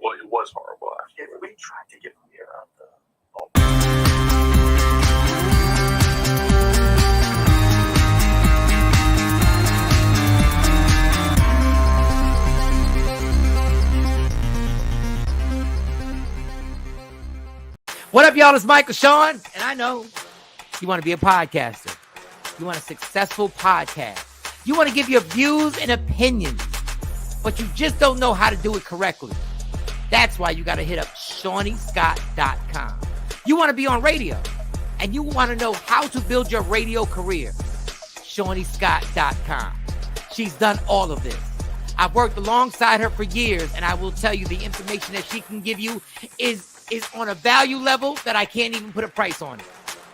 Well, it was horrible. Yeah, we tried to get him here on the. What up, y'all? It's Michael Shawn, and I know you want to be a podcaster. You want a successful podcast. You want to give your views and opinions, but you just don't know how to do it correctly. That's why you got to hit up ShawnyScott.com. You want to be on radio, and you want to know how to build your radio career. ShawnyScott.com. She's done all of this. I've worked alongside her for years, and I will tell you the information that she can give you is on a value level that I can't even put a price on it.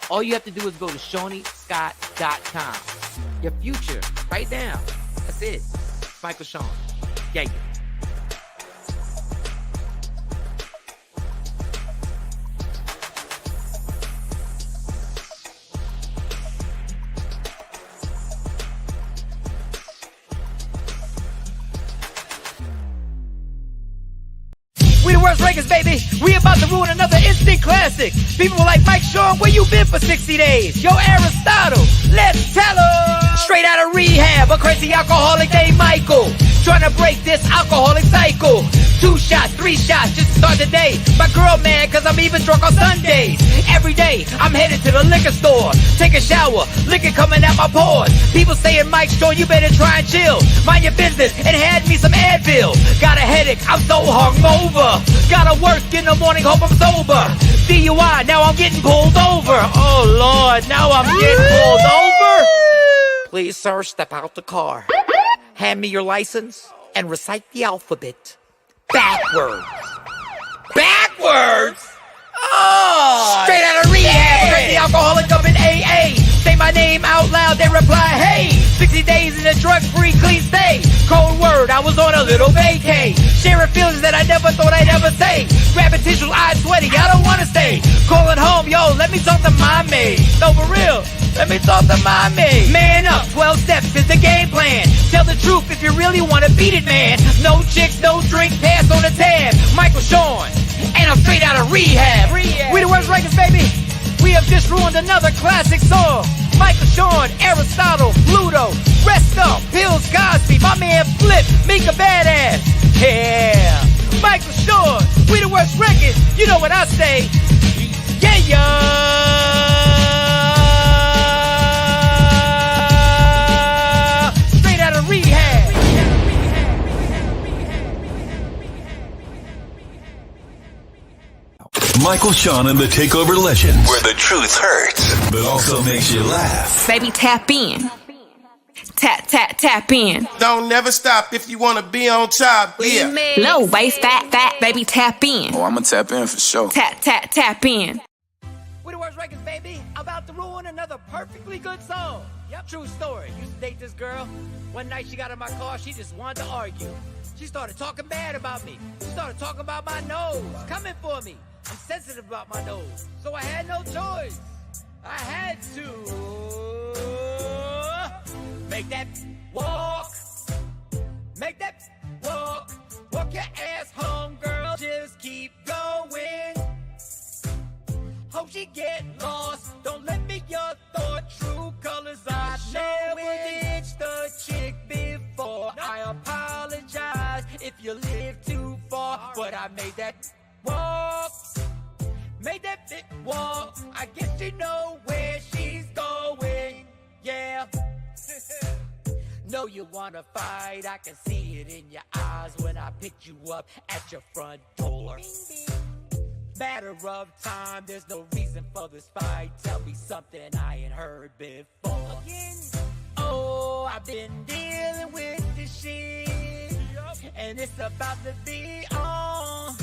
All you have to do is go to ShawnyScott.com. Your future, right now. That's it. It's Michael Shawn. Yeah. We the worst rankers, baby. We about to ruin another instant classic. People like, Mike Shawn, where you been for 60 days? Yo, Aristotle, let's tell her. Straight out of rehab, a crazy alcoholic named Michael. Trying to break this alcoholic cycle. 2 shots, 3 shots, just to start the day. My girl mad, cause I'm even drunk on Sundays. Every day, I'm headed to the liquor store. Take a shower, liquor coming out my pores. People saying, Mike Shawn, you better try and chill. Mind your business, and hand me some Advil. Got a headache, I'm so hungover. Gotta work in the morning, hope I'm sober. DUI, now I'm getting pulled over. Oh Lord, now I'm getting pulled over. Please, sir, step out the car. Hand me your license and recite the alphabet backwards. Backwards? Oh! Straight out of rehab, crazy alcoholic up in AA. Say my name out loud, they reply, hey. 60 days in a drug-free, clean stay. Cold word, I was on a little vacay. Sharing feelings that I never thought I'd ever say. Grabbing tissue, eyes sweaty, I don't wanna stay. Calling home, yo, let me talk to my maid. No, for real, let me talk to my maid. Man up, 12 steps is the game plan. Tell the truth if you really wanna beat it, man. No chicks, no drink, pass on the tab. Michael Shawn, and I'm straight out of rehab. We the worst rankers, baby. We have just ruined another classic song. Michael Shawn, Aristotle, Pluto, Rest Up, Pills, Cosby, my man Flip, Mika Badass. Yeah, Michael Shawn, we the worst records. You know what I say. Yeah, yeah. Straight out of rehab. Michael Shawn and the Takeover Legends, where the truth hurts, but also makes you laugh. Baby, tap in. Tap, tap, tap in. Don't never stop if you want to be on top. Yeah. Low waist, fat, baby, tap in. Oh, I'm going to tap in for sure. Tap, tap, tap in. We the worst records, baby. About to ruin another perfectly good song. Yep, true story. Used to date this girl. One night she got in my car, she just wanted to argue. She started talking bad about me. She started talking about my nose, coming for me. I'm sensitive about my nose, so I had no choice. I had to make that walk. Make that walk. Walk your ass home, girl. Just keep going. Hope she get lost. Don't let me your thought. True colors. I never ditched the chick before. I apologize if you live too far, but I made that walk. Made that big walk. I guess you know where she's going. Yeah. Know you wanna fight. I can see it in your eyes when I picked you up at your front door. Matter of time, there's no reason for this fight. Tell me something I ain't heard before. Oh, I've been dealing with this shit, and it's about to be on.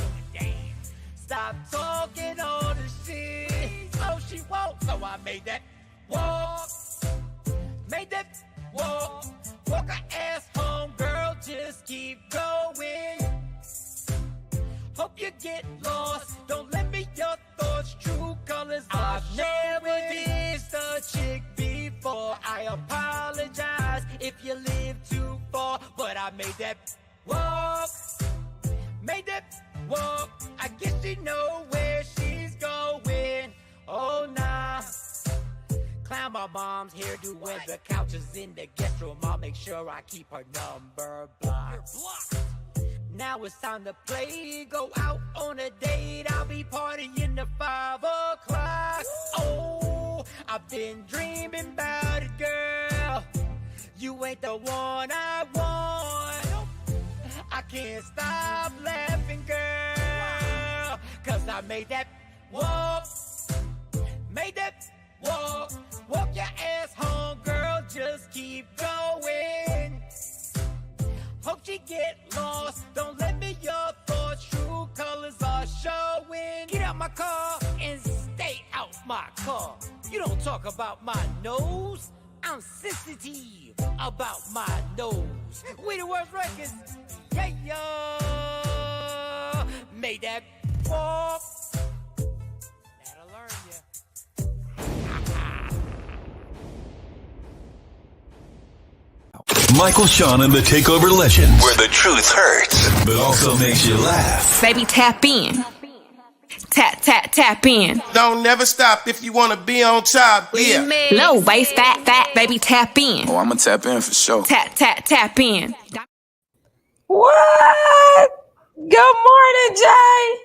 Stop talking all the shit. Oh, she won't. So I made that walk. Made that walk. Walk her ass home, girl. Just keep going. Hope you get lost. Don't let me your thoughts. True colors. I've never dissed a chick before. I apologize if you live too far, but I made that walk. Made that walk. she know where she's going. Oh, nah. Clown my mom's hairdo when the couch is in the guest room. I'll make sure I keep her number blocked. Now it's time to play. Go out on a date. I'll be partying to 5 o'clock. Oh, I've been dreaming about it, girl. You ain't the one I want. I can't stop laughing, girl. Cause I made that walk. Made that walk. Walk your ass home, girl. Just keep going. Hope she get lost. Don't let me your thoughts. True colors are showing. Get out my car and stay out my car. You don't talk about my nose. I'm sensitive about my nose. We the worst records. Yeah, yeah. Made that walk. That'll learn ya. Michael, Shawn, and the Takeover Legends, where the truth hurts, but also makes you laugh. Baby, tap in. Tap in. Don't never stop if you want to be on top. Yeah. Low waist, fat, baby, tap in. Oh, I'm gonna tap in for sure. Tap in. What? Good morning, Jay.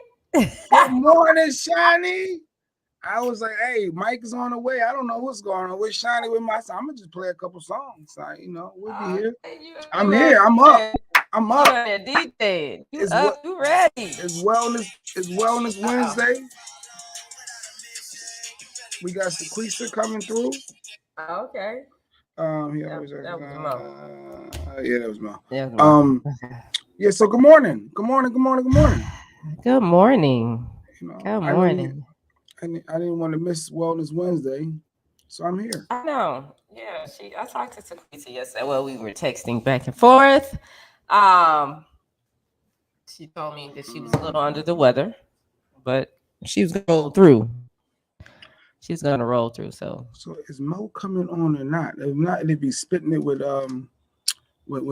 Good morning, Shiny. I was like, hey, Mike is on the way. I don't know what's going on. With Shiny with my son. I'm gonna just play a couple songs. We'll be here. I'm here. I'm up. I'm up. DJ. You It's up? You ready? It's Wellness Wednesday. We got Sequista coming through. Okay. That was Mo. Yeah. So good morning. Good morning. Good morning. Good morning. I didn't want to miss Wellness Wednesday, so I'm here. I know. Yeah. I talked to Sequista yesterday. Well, we were texting back and forth. She told me that she was a little under the weather, but she was gonna roll through. She's gonna roll through. So is Mo coming on or not? If not, they'd be spitting it with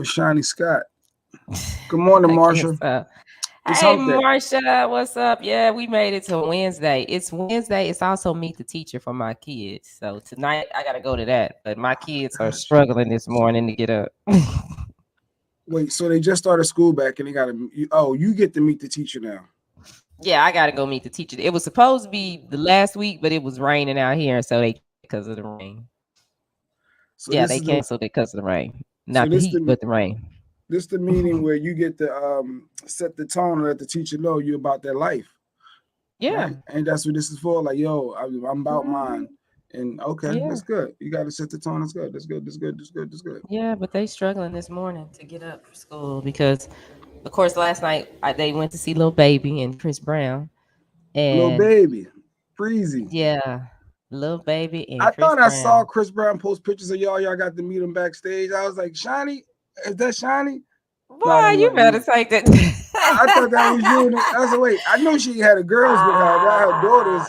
Shiny Scott. Good morning, Marsha. Hey, Marsha, what's up? Yeah, we made it to Wednesday. It's Wednesday. It's also Meet the Teacher for my kids. So tonight I gotta go to that. But my kids are struggling this morning to get up. Wait, so they just started school back and they you get to meet the teacher now. Yeah, I gotta go meet the teacher. It was supposed to be the last week, but it was raining out here, so because of the rain. So yeah, they canceled it because of the rain. Not the heat, but the rain. This is the meeting where you get to set the tone and let the teacher know you about their life. Yeah. Right? And that's what this is for. Like, yo, I'm about mine. And okay, that's good. You got to set the tone. That's good. That's good. Yeah, but they struggling this morning to get up for school because, of course, last night they went to see Lil Baby and Chris Brown. And Lil Baby, Freezy. Yeah, Lil Baby and I Chris thought Brown. I saw Chris Brown post pictures of y'all. Y'all got to meet him backstage. I was like, Shiny, is that Shiny? Boy, you better take that. I thought that was you. I was like, wait, I know she had a girls with her. Her daughters.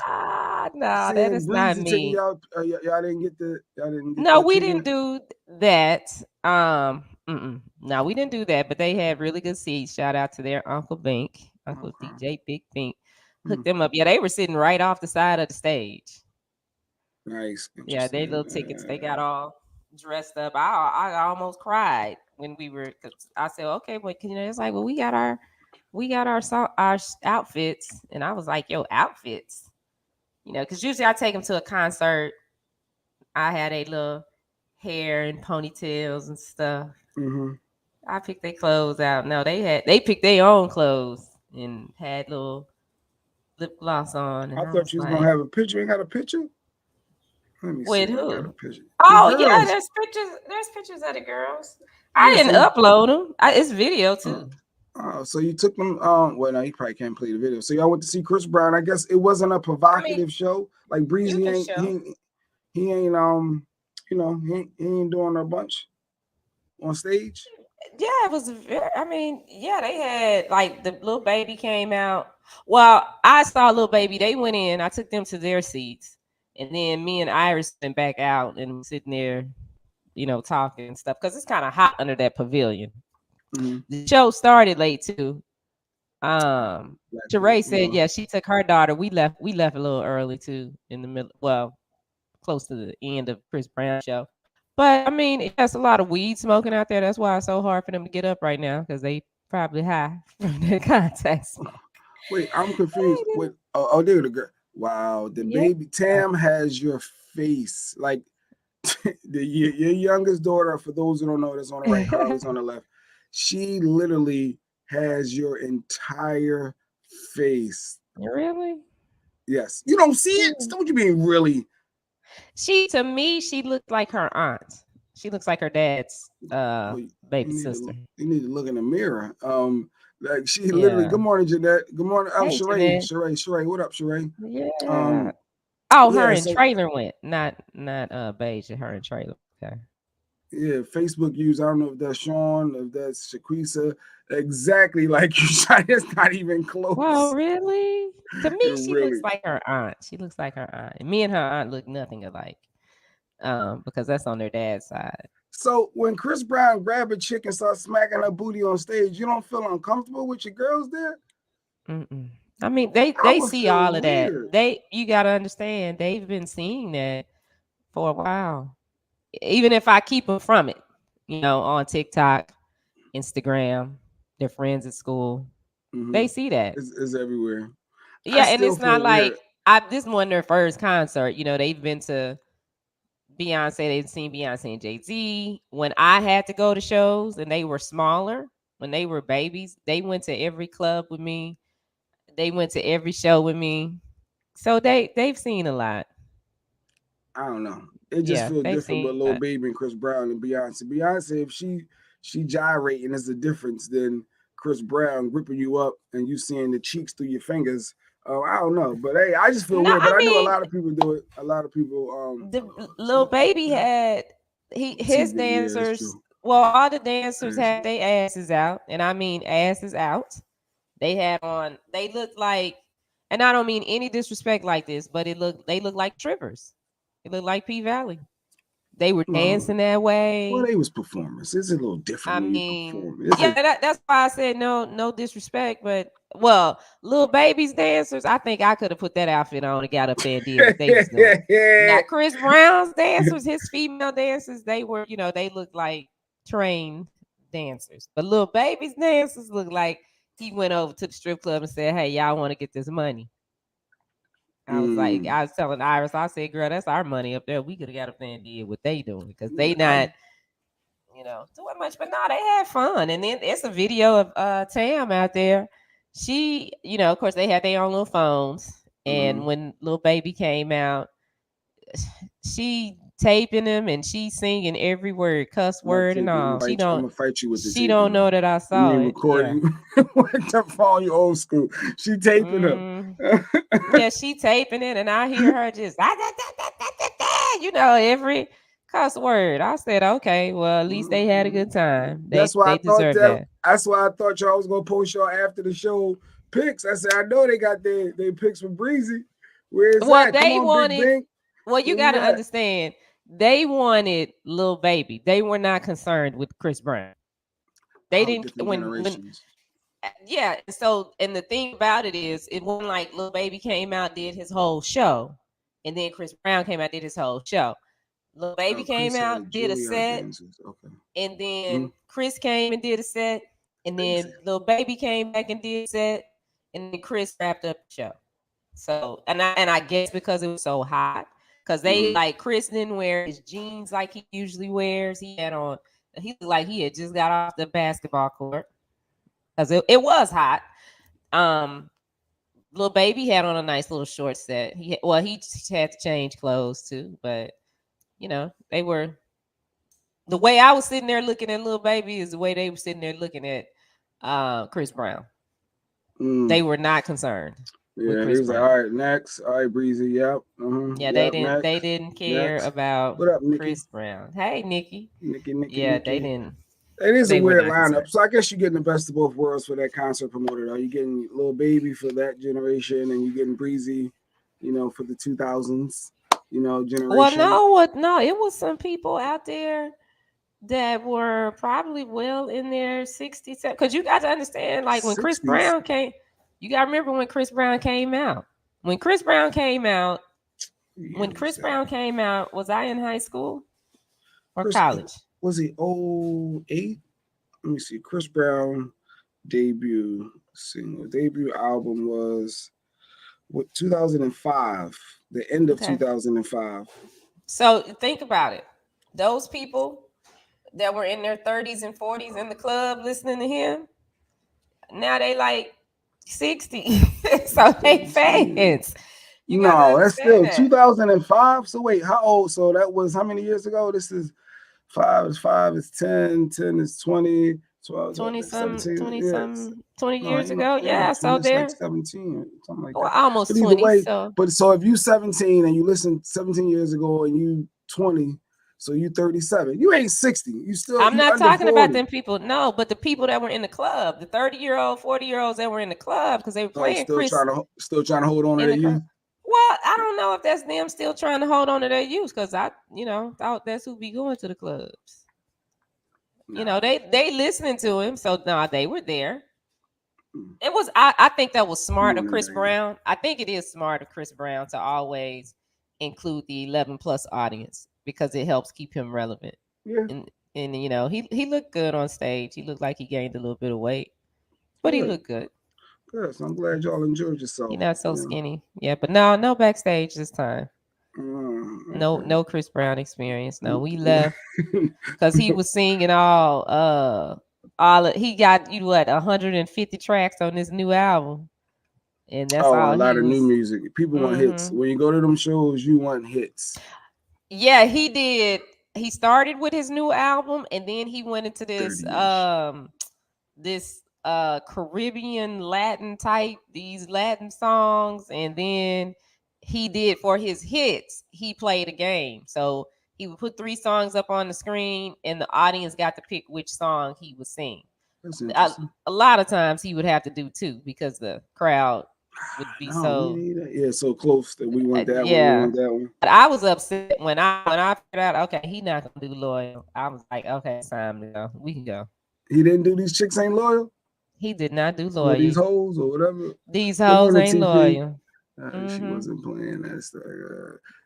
No, that is not me. Y'all didn't get the. We didn't do that. No, we didn't do that. But they had really good seats. Shout out to their Uncle DJ Big Bink, hooked them up. Yeah, they were sitting right off the side of the stage. Nice. Yeah, they little tickets. They got all dressed up. I almost cried when we were. Cause I said, okay, but it's like, well, we got our outfits, and I was like, yo, outfits. Because usually I take them to a concert. I had a little hair and ponytails and stuff. Mm-hmm. I picked their clothes out. No, they picked their own clothes and had little lip gloss on. And I thought you was gonna have a picture. You ain't got a picture? Let me with see. who? Oh yeah, there's pictures. There's pictures of the girls. I didn't upload them. It's video too. Oh, so you took them. Well, no, you probably can't play the video. So y'all went to see Chris Brown. I guess it wasn't a provocative show. Like Breezy ain't. He ain't. He ain't doing a bunch on stage. Yeah, it was. They had like the Lil Baby came out. Well, I saw Lil Baby. They went in. I took them to their seats, and then me and Iris went back out and sitting there, talking and stuff because it's kind of hot under that pavilion. Mm-hmm. The show started late too. Black people, Sheree said, yeah, she took her daughter. We left a little early too, in the middle. Well, close to the end of Chris Brown show. But I mean, it's a lot of weed smoking out there. That's why it's so hard for them to get up right now because they probably high from their contact smoke. Wait, I'm confused. Wait, there the girl. Wow, the Yeah. baby Tam has your face. Like your youngest daughter, for those who don't know, that's on the right, Harley's on the left. She literally has your entire face. Really? Yes. You don't see it? Don't you mean really? To me, she looked like her aunt. She looks like her dad's Well, baby sister. You need to look in the mirror. Like she literally. Yeah. Good morning, Jeanette. Good morning. Oh, Hey, Jeanette. Sheree. What up, Sheree? Yeah. Oh, her Yeah. and So Trailer went. Not Beige. Her and Trailer. Okay. yeah, Facebook use. I don't know if that's Shawn, if that's Shaquisa. Exactly like you said. It's not even close. Well, really? To me, she looks Really. like her aunt. She looks like her aunt. And me and her aunt look nothing alike. Because that's on their dad's side. So when Chris Brown grab a chick and start smacking her booty on stage, you don't feel uncomfortable with your girls there? Mm-mm. I mean, they would see feel all of weird. that. You gotta understand, they've been seeing that for a while. Even if I keep them from it, on TikTok, Instagram, their friends at school, they see that. It's everywhere. I Yeah, and still it's not feel weird. like this wasn't their first concert. They've been to Beyonce, they've seen Beyonce and Jay-Z. When I had to go to shows and they were smaller, when they were babies, they went to every club with me. They went to every show with me. So they've seen a lot. I don't know. It just Yeah, feels they've different with seen Lil Baby and Chris Brown and Beyonce. Beyonce, if she gyrating is a difference than Chris Brown gripping you up and you seeing the cheeks through your fingers. I don't know, but hey, I just feel No, weird. But I I know a mean, lot of people do it. A lot of people. the Lil Baby had his TV, yeah, that's dancers. true. Well, all the dancers That's had true. their asses out, and I mean asses out. They had on. They looked like, and I don't mean any disrespect like this, but they looked like trippers. It looked like P Valley. They were Well, dancing that well, way. they was performers. It's a little different I when you mean, perform. It's yeah, a that's why I said no disrespect, but well, Lil Baby's dancers, I think I could have put that outfit on and got up there and did what they was doing. Now, Chris Brown's dancers, his female dancers, they were, they looked like trained dancers. But Lil Baby's dancers looked like he went over to the strip club and said, "Hey, y'all want to get this money?" I was telling Iris, I said, "Girl, that's our money up there. We could have got up there and did what they doing because they not." Doing much, but no, they had fun. And then it's a video of Tam out there. She, of course, they had their own little phones. And when Lil Baby came out, she taping him and she singing every word, cuss word and all. I'm gonna fight you with the She taping. don't know that I You saw mean it. recording with the phone? You old school. She taping Mm, them. yeah, she taping it, and I hear her just every cuss word. I said, okay, well, at least they had a good time. That's why I They thought deserve that. That's why I thought y'all was gonna post y'all after the show pics. I said I know they got their pics with Breezy. Where's that? Come They on, Big wanted. Bang. Well, you Where got you to at? understand, they wanted Lil Baby. They were not concerned with Chris Brown. They didn't Different when generations. yeah. So, and the thing about it is, it wasn't like Lil Baby came out, did his whole show, and then Chris Brown came out, did his whole show. Lil Baby came Chris had out, did a Juilliard set, dancers. Okay. and then Chris came and did a set, and then Lil Baby came back and did a set, and then Chris wrapped up the show. So, and I guess because it was so hot, because they like Chris didn't wear his jeans like he usually wears. He looked like he had just got off the basketball court because it was hot. Lil Baby had on a nice little short set. He had to change clothes too, but they were, the way I was sitting there looking at Lil Baby is the way they were sitting there looking at Chris Brown. They were not concerned. Yeah, he was like, all right, next. All right, Breezy. Yep. Yeah, Yep, they didn't care about what up, Nikki? Chris Brown. Hey, Nikki. Nikki. Yeah, Nikki. they didn't. It is They a were weird not lineup. concerned. So I guess you're getting the best of both worlds for that concert promoter. Though you're getting Lil Baby for that generation, and you're getting Breezy, for the 2000s, generation. Well, no, it was some people out there that were probably well in their 60s. Because you got to understand, like when Chris 60s. Brown came, you got to remember when Chris Brown came out. When Chris Brown came out, when Yeah, Chris Brown came out, was I in high school or Chris, college? was he 08? Let me see. Chris Brown debut album was what 2005, the end of Okay. 2005. So think about it. Those people that were in their 30s and 40s in the club listening to him, now they like 60. So they fans. You got to No, that's understand still that. 2005. So wait, how old? So that was how many years ago? This is 5 is 10, 10 is 20, 12, 20 some 17. 20 Yes. some 20 No, years ago. yeah, Yeah, so it's like they're 17, something like well, that. But almost either 20. way, So but so if you 17 and you listen 17 years ago and you 20, so you 37, you ain't 60. I'm You not under talking about 40. them people. No, but the people that were in the club, the 30-year-old, 40-year-olds that were in the club because they were Oh, playing Chris still trying to hold on to in their the club. youth. Well, I don't know if that's them still trying to hold on to their youth because I, thought that's who be going to the clubs. Nah. They listening to him, so no, they were there. Mm. It was I think that was smart of Come on, Chris man. Brown. I think it is smart of Chris Brown to always include the 11 plus audience because it helps keep him relevant. Yeah, And he looked good on stage. He looked like he gained a little bit of weight, but he good. looked good. Good. So I'm glad y'all enjoyed He's yourself. not so You skinny. Yeah, but no backstage this time. Okay. No Chris Brown experience. No, we left because he was singing he got 150 tracks on this new album, and that's Oh, a all lot he of new was. music. People want hits. Hmm. When you go to them shows, you want hits. Yeah, he did. He started with his new album, and then he went into this 30-ish. Caribbean Latin type, these Latin songs, and then he did for his hits, he played a game. So he would put 3 songs up on the screen and the audience got to pick which song he would sing. That's A, interesting. a lot of times he would have to do 2 because the crowd would be No, we so need it. Yeah, so close that we want that one. We yeah. want that one. But I was upset when I figured out, okay, he not gonna do loyal. I was like, okay, it's time to go. We can go. He didn't do These Chicks Ain't Loyal, He did not do or These loyal. Hoes, or whatever. These The hoes one at ain't TP. loyal. She Hmm. wasn't playing that stuff.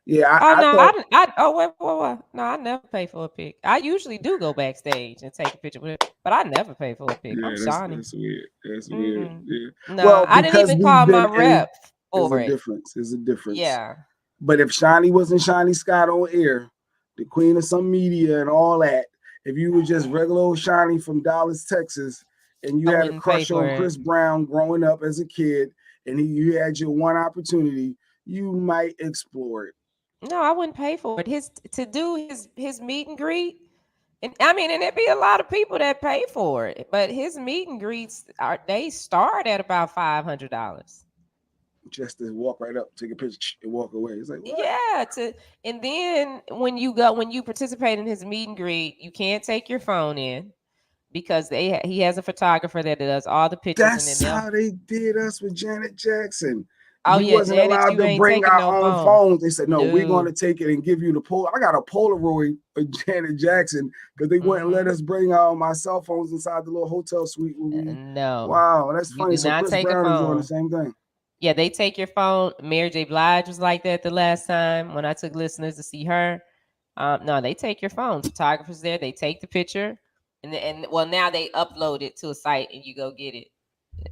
Yeah, Oh I no, thought. oh wait. No, I never pay for a pic. I usually do go backstage and take a picture with it, but I never pay for a pic. I'm Yeah, Shawnee. that's weird. That's weird. Mm-mm. Yeah. No, Well, I didn't because even we've call my been in, rep there's for a it. difference. There's a difference. Yeah. But if Shawnee wasn't Shawnee Scott on air, the queen of some media and all that, if you were just regular old Shawnee from Dallas, Texas, and you I had a wouldn't pay crush for on it. Chris Brown growing up as a kid, and you had your one opportunity, you might explore it. No, I wouldn't pay for it. To do his meet and greet. And I mean, and there'd be a lot of people that pay for it, but his meet and greets they start at about $500. Just to walk right up, take a picture, and walk away. It's like, what? Yeah, and then when you participate in his meet and greet, you can't take your phone in because he has a photographer that does all the pictures, and then That's they'll how they did us with Janet Jackson. oh We yeah, wasn't Janet, allowed you to ain't bring taking our no own phone. phones. They said, no, we're going No, to take it and give you the I got a Polaroid of Janet Jackson because they wouldn't let us bring my cell phones inside the little hotel suite with me. no, Wow, that's you funny. do So not Chris take a Brown is doing the phone. same thing. Yeah, they take your phone. Mary J. Blige was like that the last time when I took listeners to see her. No, they take your phone. Photographers there, they take the picture, and well, now they upload it to a site and you go get it.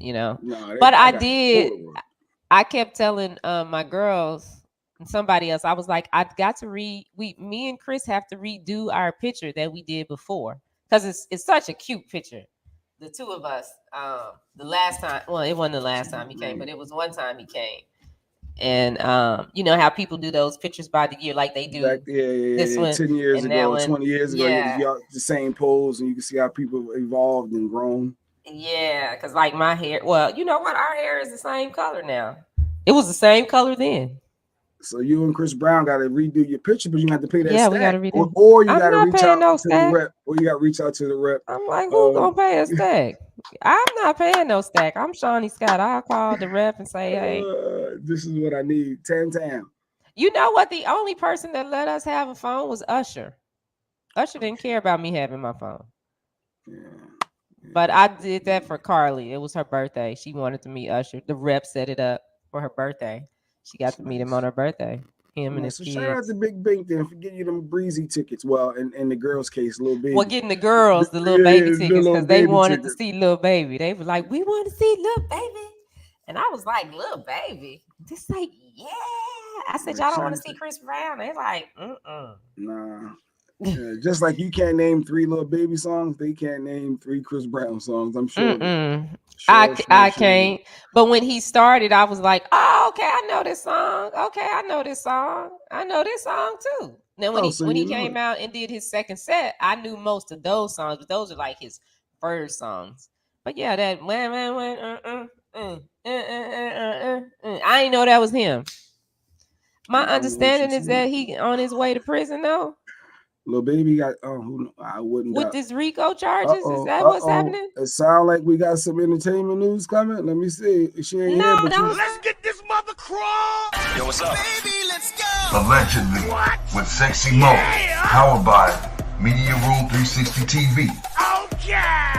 No, But I I got the did. Polaroid. I kept telling my girls and somebody else. I was like, I've got to me and Chris have to redo our picture that we did before because it's such a cute picture. The two of us. The last time, well, it wasn't the last time he came, but it was one time he came. And you know how people do those pictures by the year, like they Back, do yeah. this one 10 years and that ago, one. 20 years ago, Yeah, y'all the same pose, and you can see how people evolved and grown. yeah. Because like my hair, well, you know what? Our hair is the same color now. It was the same color then. So you and Chris Brown got to redo your picture, but you have to pay that Yeah, we got stack, to redo. or you I'm got to not reach paying out no to the stack. rep, or you got to reach out to the rep. I'm like, who gonna pay a stack? I'm not paying no stack. I'm Shawnee Scott. I'll call the rep and say, hey, This is what I need. Tam. you know what? The only person that let us have a phone was Usher. Usher didn't care about me having my phone. Yeah. But I did that for Carly. It was her birthday. She wanted to meet Usher. The rep set it up for her birthday. She got to meet him on Nice. her birthday. Him and Nice. his So shout out to kids. Big Bink then for getting you them breezy tickets. Well, in the girls' case, little Well, baby. getting the girls the little baby Yeah, the tickets little because they baby wanted to tickets. see little baby. They were like, "We want to see little baby," and I was like, "Little baby." Just like, yeah. I said, Like "Y'all don't want to Shiny see said, Chris Brown?" They like, "Mm-mm." nah. Yeah, just like you can't name 3 little baby songs, they can't name 3 Chris Brown songs. I'm sure of it. Mm-mm. Sure, sure, I sure of it. can't. But when he started, I was like, "Oh, okay, I know this song. Okay, I know this song. I know this song too." Then Oh, so when he you know came it. out and did his second set, I knew most of those songs, but those are like his first songs. But yeah, that I didn't know that was him. My I don't know what you're understanding is saying. that he on his way to prison though Little baby got I wouldn't with doubt. this RICO Uh charges. Is oh, that uh what's oh. happening? It sound like we got some entertainment news coming. Let me see. She ain't here, No, but you don't. Let's get this mother crawl. Yo, what's up? Baby, let's go. Allegedly, What? with Sexy Mo, Yeah. powered by Media Room 360 TV. Okay.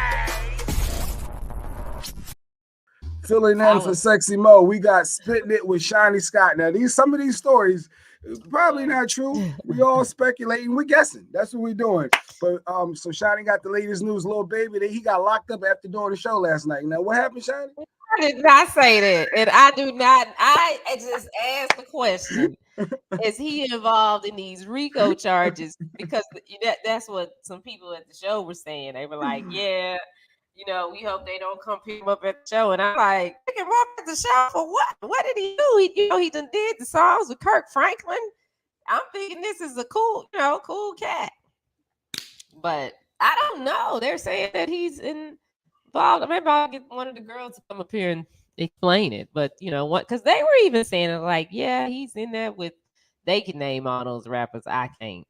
filling I in for was. Sexy Mo. We got Spitting It with Shiny Scott. Now, some of these stories probably not true. We all speculating. We guessing. That's what we're doing. But so Shiny got the latest news. Little baby, that he got locked up after doing the show last night. Now, what happened, Shiny? I did not say that, and I do not. I just asked the question: is he involved in these RICO charges? Because that's what some people at the show were saying. They were like, "Yeah, we hope they don't come pick him up at the show." And I'm like, "Pick him up at the show for what? What did he do? He done did the songs with Kirk Franklin. I'm thinking this is a cool cat, but I don't know. They're saying that he's involved. Maybe I'll get one of the girls to come up here and explain it. But you know what? Because they were even saying it like, yeah, he's in there with. They can name all those rappers. I can't.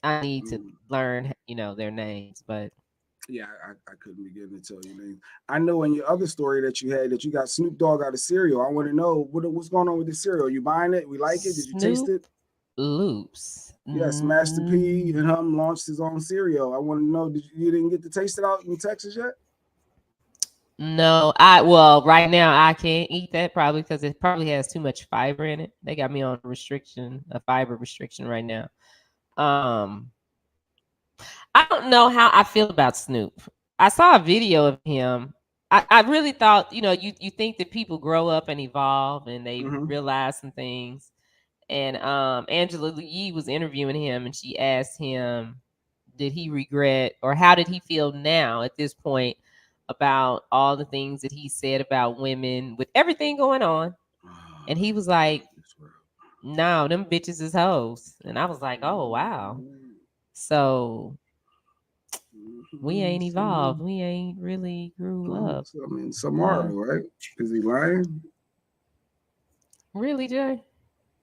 I need to learn, their names. But Yeah, I couldn't begin to tell you names. I know in your other story that you had that you got Snoop Dogg out of cereal. I want to know what's going on with the cereal. You buying it? We like it? Did you taste Snoop it? Loops. Yes, Master P and him launched his own cereal. I want to know, you didn't get to taste it out in Texas yet? No, right now I can't eat that probably because it probably has too much fiber in it. They got me on a fiber restriction right now. I don't know how I feel about Snoop. I saw a video of him. I really thought, you think that people grow up and evolve and they realize some things. And Angela Yee was interviewing him and she asked him, did he regret or how did he feel now at this point about all the things that he said about women with everything going on? And he was like, no, them bitches is hoes. And I was like, oh, wow. So we ain't evolved. We ain't really grew up. I mean, some are, right? Is he lying? Really, Jay?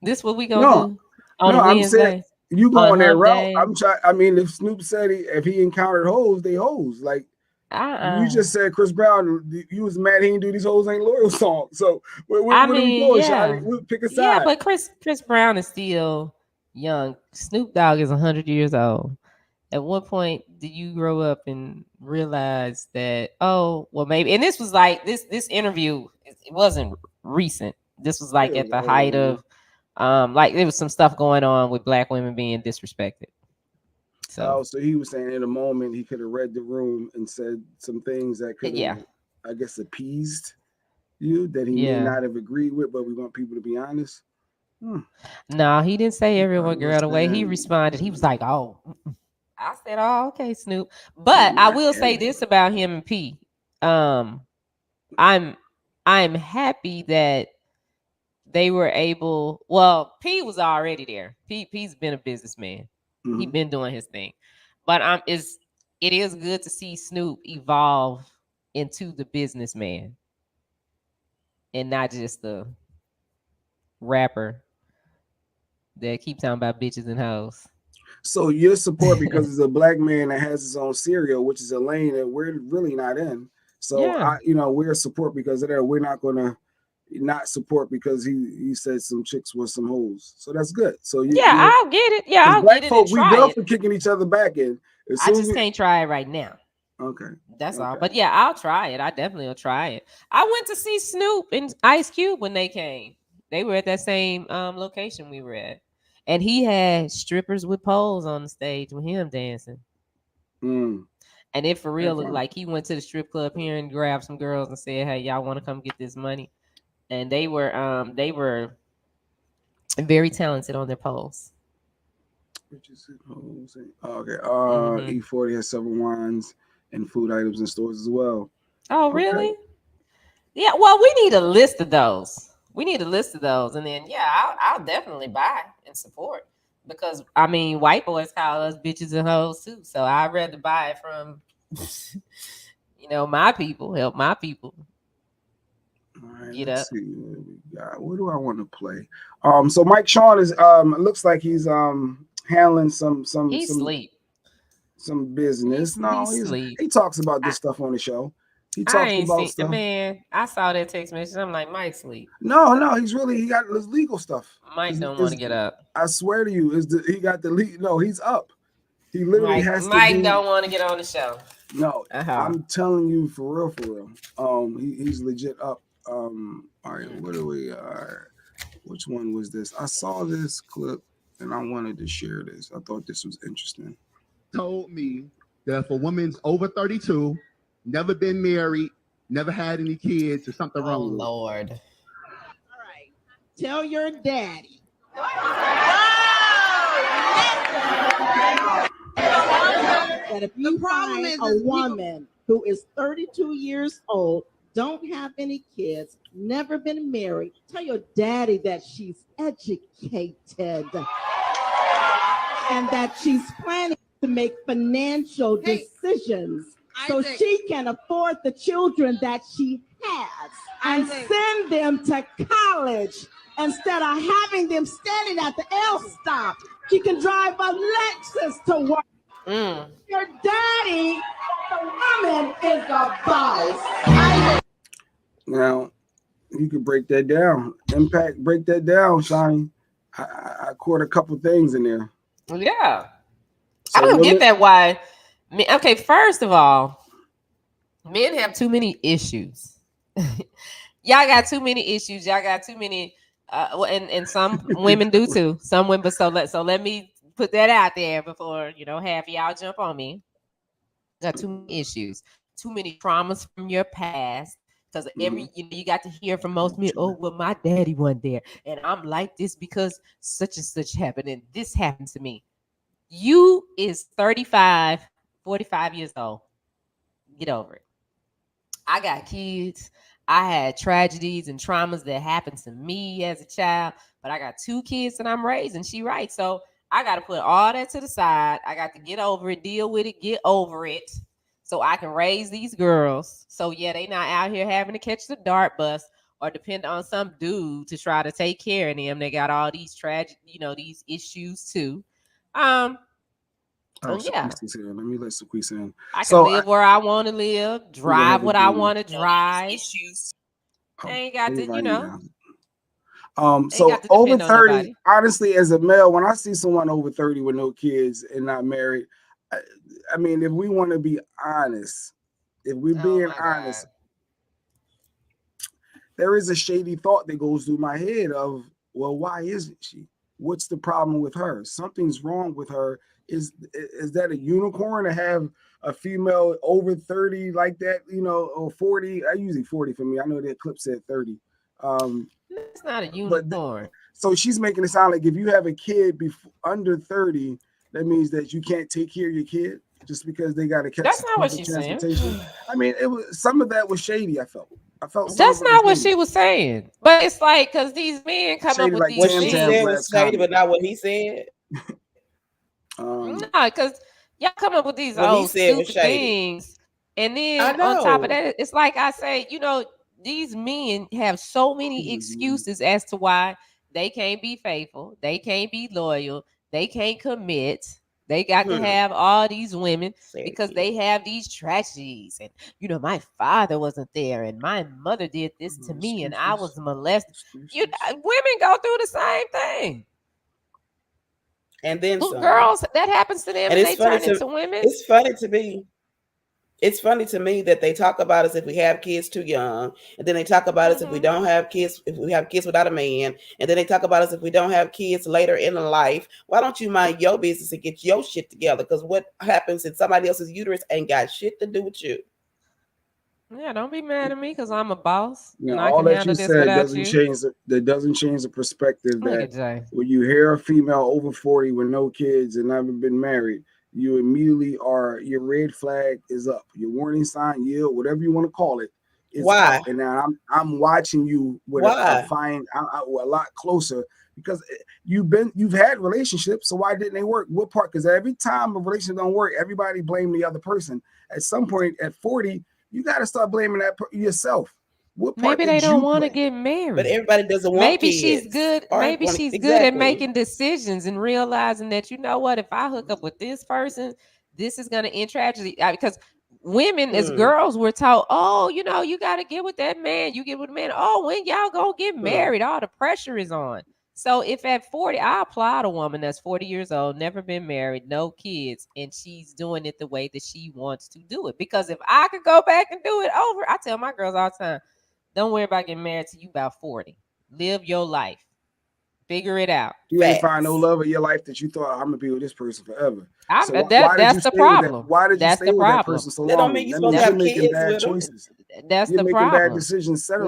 This what we gonna do on no, a I'm saying Wednesday? you On going that hump route. day? I'm trying. I mean, if Snoop said if he encountered hoes, they hoes. Like you just said, Chris Brown, you was mad he didn't do these hoes ain't loyal songs. So what are we doing, Shawty? We'll pick a side. Yeah, but Chris Brown is still young. Snoop Dogg is 100 years old. At what point do you grow up and realize that, oh, well, maybe, and this was like this interview, it wasn't recent. This was like at the height of like there was some stuff going on with black women being disrespected. So he was saying in a moment he could have read the room and said some things that could have, I guess, appeased you that he may not have agreed with, but we want people to be honest. No, he didn't say everyone girl the way he responded. He was like, oh. I said, "Oh, okay, Snoop." But I will say this about him and P. I'm happy that they were able. Well, P was already there. P's been a businessman. He been doing his thing. But it is good to see Snoop evolve into the businessman and not just the rapper that keep talking about bitches and hoes. So your support because it's a black man that has his own cereal, which is a lane that we're really not in. So we're support because of that. We're not gonna, not support because he said some chicks were some hoes. So that's good. So I'll get it. Yeah, I'll black get it folk, and we try built it. for kicking each other back in. As I soon just can't try it right now. Okay. That's all. But yeah, I'll try it. I definitely will try it. I went to see Snoop and Ice Cube when they came. They were at that same location we were at. And he had strippers with poles on the stage with him dancing. Mm. And it for real looked like he went to the strip club here and grabbed some girls and said, "Hey, y'all want to come get this money?" And they were very talented on their poles. Okay. E40 has several wines and food items in stores as well. Oh, really? Yeah. Well, we need a list of those. We need a list of those, and then I'll definitely buy and support because I mean, white boys call us bitches and hoes too. So I'd rather buy it from, my people. Help my people. All right, Get let's up. see what we got. What do I want to play? So Mike Shawn is looks like he's handling some sleep. Some business. He talks about this stuff on the show. He I talks ain't about seen stuff. Man, I saw that text message. I'm like, Mike sleep. No, he got his legal stuff. Mike don't want to get up. I swear to you, he got the lead. No, he's up. He literally has to. Mike don't want to get on the show. No, I'm telling you for real. He's legit up. All right, what do we which one was this? I saw this clip and I wanted to share this. I thought this was interesting. Told me that if a woman's over 32, never been married, never had any kids, or something wrong with it. Oh, Lord. All right. Tell your daddy. That if you find a woman who is 32 years old, don't have any kids, never been married, tell your daddy that she's educated and that she's planning to make financial decisions so she can afford the children that she has and send them to college instead of having them standing at the L stop. She can drive a Lexus to work. Your daddy, the woman, is a boss. Now, you can break that down. Impact, break that down, Shawnee. I caught a couple things in there. Yeah. So I don't get that why. Okay, first of all, men have too many issues. Y'all got too many issues. Y'all got too many and some women do too. Some women, so let me put that out there before half of y'all jump on me. Got too many issues, too many traumas from your past. Because you got to hear from most men, oh, well, my daddy wasn't there. And I'm like this because such and such happened. And this happened to me. You is 35, 45 years old. Get over it. I got kids. I had tragedies and traumas that happened to me as a child. But I got 2 kids that I'm raising. She right. So I got to put all that to the side. I got to get over it, deal with it, get over it. So I can raise these girls. So yeah, they not out here having to catch the dart bus or depend on some dude to try to take care of them. They got all these tragic, these issues too. Yeah. Let me let Sequise in. I can live where I want to live, drive what I want to drive. Issues. They ain't got to, So over 30, honestly, as a male, when I see someone over 30 with no kids and not married, I mean, if we want to be honest, if we're being honest, there is a shady thought that goes through my head of, well, why isn't she? What's the problem with her? Something's wrong with her. Is that a unicorn to have a female over 30 like that, or 40? I usually 40 for me. I know that clip said 30. It's not a unicorn. So she's making it sound like if you have a kid under 30, that means that you can't take care of your kid just because they got to catch. That's not what she's saying. I mean, it was some of that was shady. I felt. That's not what she was saying. But it's like because these men come up with these. What she said was shady, but not what he said. No, because y'all come up with these old stupid things, and then on top of that, it's like I say, these men have so many excuses as to why they can't be faithful, they can't be loyal, they can't commit, They got to have all these women because they have these tragedies. And, my father wasn't there and my mother did this to me and I was molested. Women go through the same thing. And then little girls, that happens to them and they turn into women. It's funny to me. It's funny to me that they talk about us if we have kids too young, and then they talk about us if we don't have kids, if we have kids without a man, and then they talk about us if we don't have kids later in life. Why don't you mind your business and get your shit together? Because what happens in somebody else's uterus ain't got shit to do with you. Yeah, don't be mad at me because I'm a boss. You know, and I all can that handle you this said without doesn't you. change. That doesn't change the perspective Look that at Jay. when you hear a female over 40 with no kids and never been married, you immediately your red flag is up. Your warning sign, whatever you want to call it, is Why? up. And now I'm watching you with a lot closer because you've had relationships. So why didn't they work? What part? Because every time a relationship don't work, everybody blame the other person. At some point, at 40. You got to start blaming that yourself. What part Maybe they don't want to get married. But everybody doesn't want Maybe kids. she's good. Maybe she's good at making decisions and realizing that, if I hook up with this person, this is going to end tragedy. Because women as girls were taught, you got to get with that man. You get with a man. Oh, when y'all going to get married? All the pressure is on. So if at 40, I applaud a woman that's 40 years old, never been married, no kids, and she's doing it the way that she wants to do it. Because if I could go back and do it over, I tell my girls all the time, don't worry about getting married till you about 40. Live your life. Figure it out. You ain't find no love in your life that you thought I'm gonna be with this person forever. That's the problem. Why did you stay with that person so long? That don't mean you're supposed to have making kids bad with them. choices. That's you're the making problem. bad decisions. That's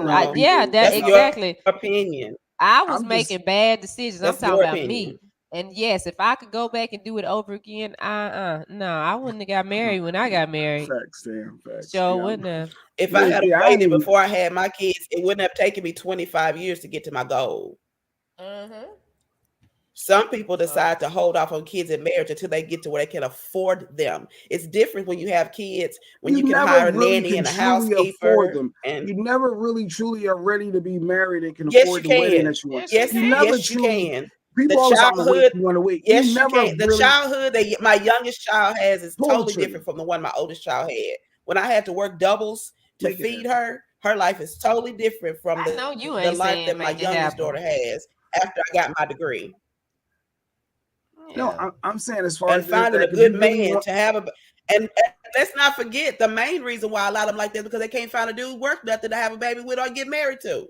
exactly your opinion. I was making bad decisions. I'm talking about opinion. me. And yes, if I could go back and do it over again, no, I wouldn't have got married when I got married. Facts, damn facts. Sure wouldn't have. If I had waited before I had my kids, it wouldn't have taken me 25 years to get to my goal. Some people decide to hold off on kids in marriage until they get to where they can afford them. It's different when you have kids, when you can hire a nanny and a housekeeper. And you never really truly are ready to be married and can afford the wedding that you want. Yes, you can. People always childhood, you want to wait. Yes, you can. The childhood that my youngest child has is totally different from the one my oldest child had. When I had to work doubles to feed her, her life is totally different from the life that my youngest daughter has after I got my degree. Yeah. No, I'm saying as far as finding a good man to have and let's not forget the main reason why a lot of them like that because they can't find a dude worth nothing to have a baby with or get married to.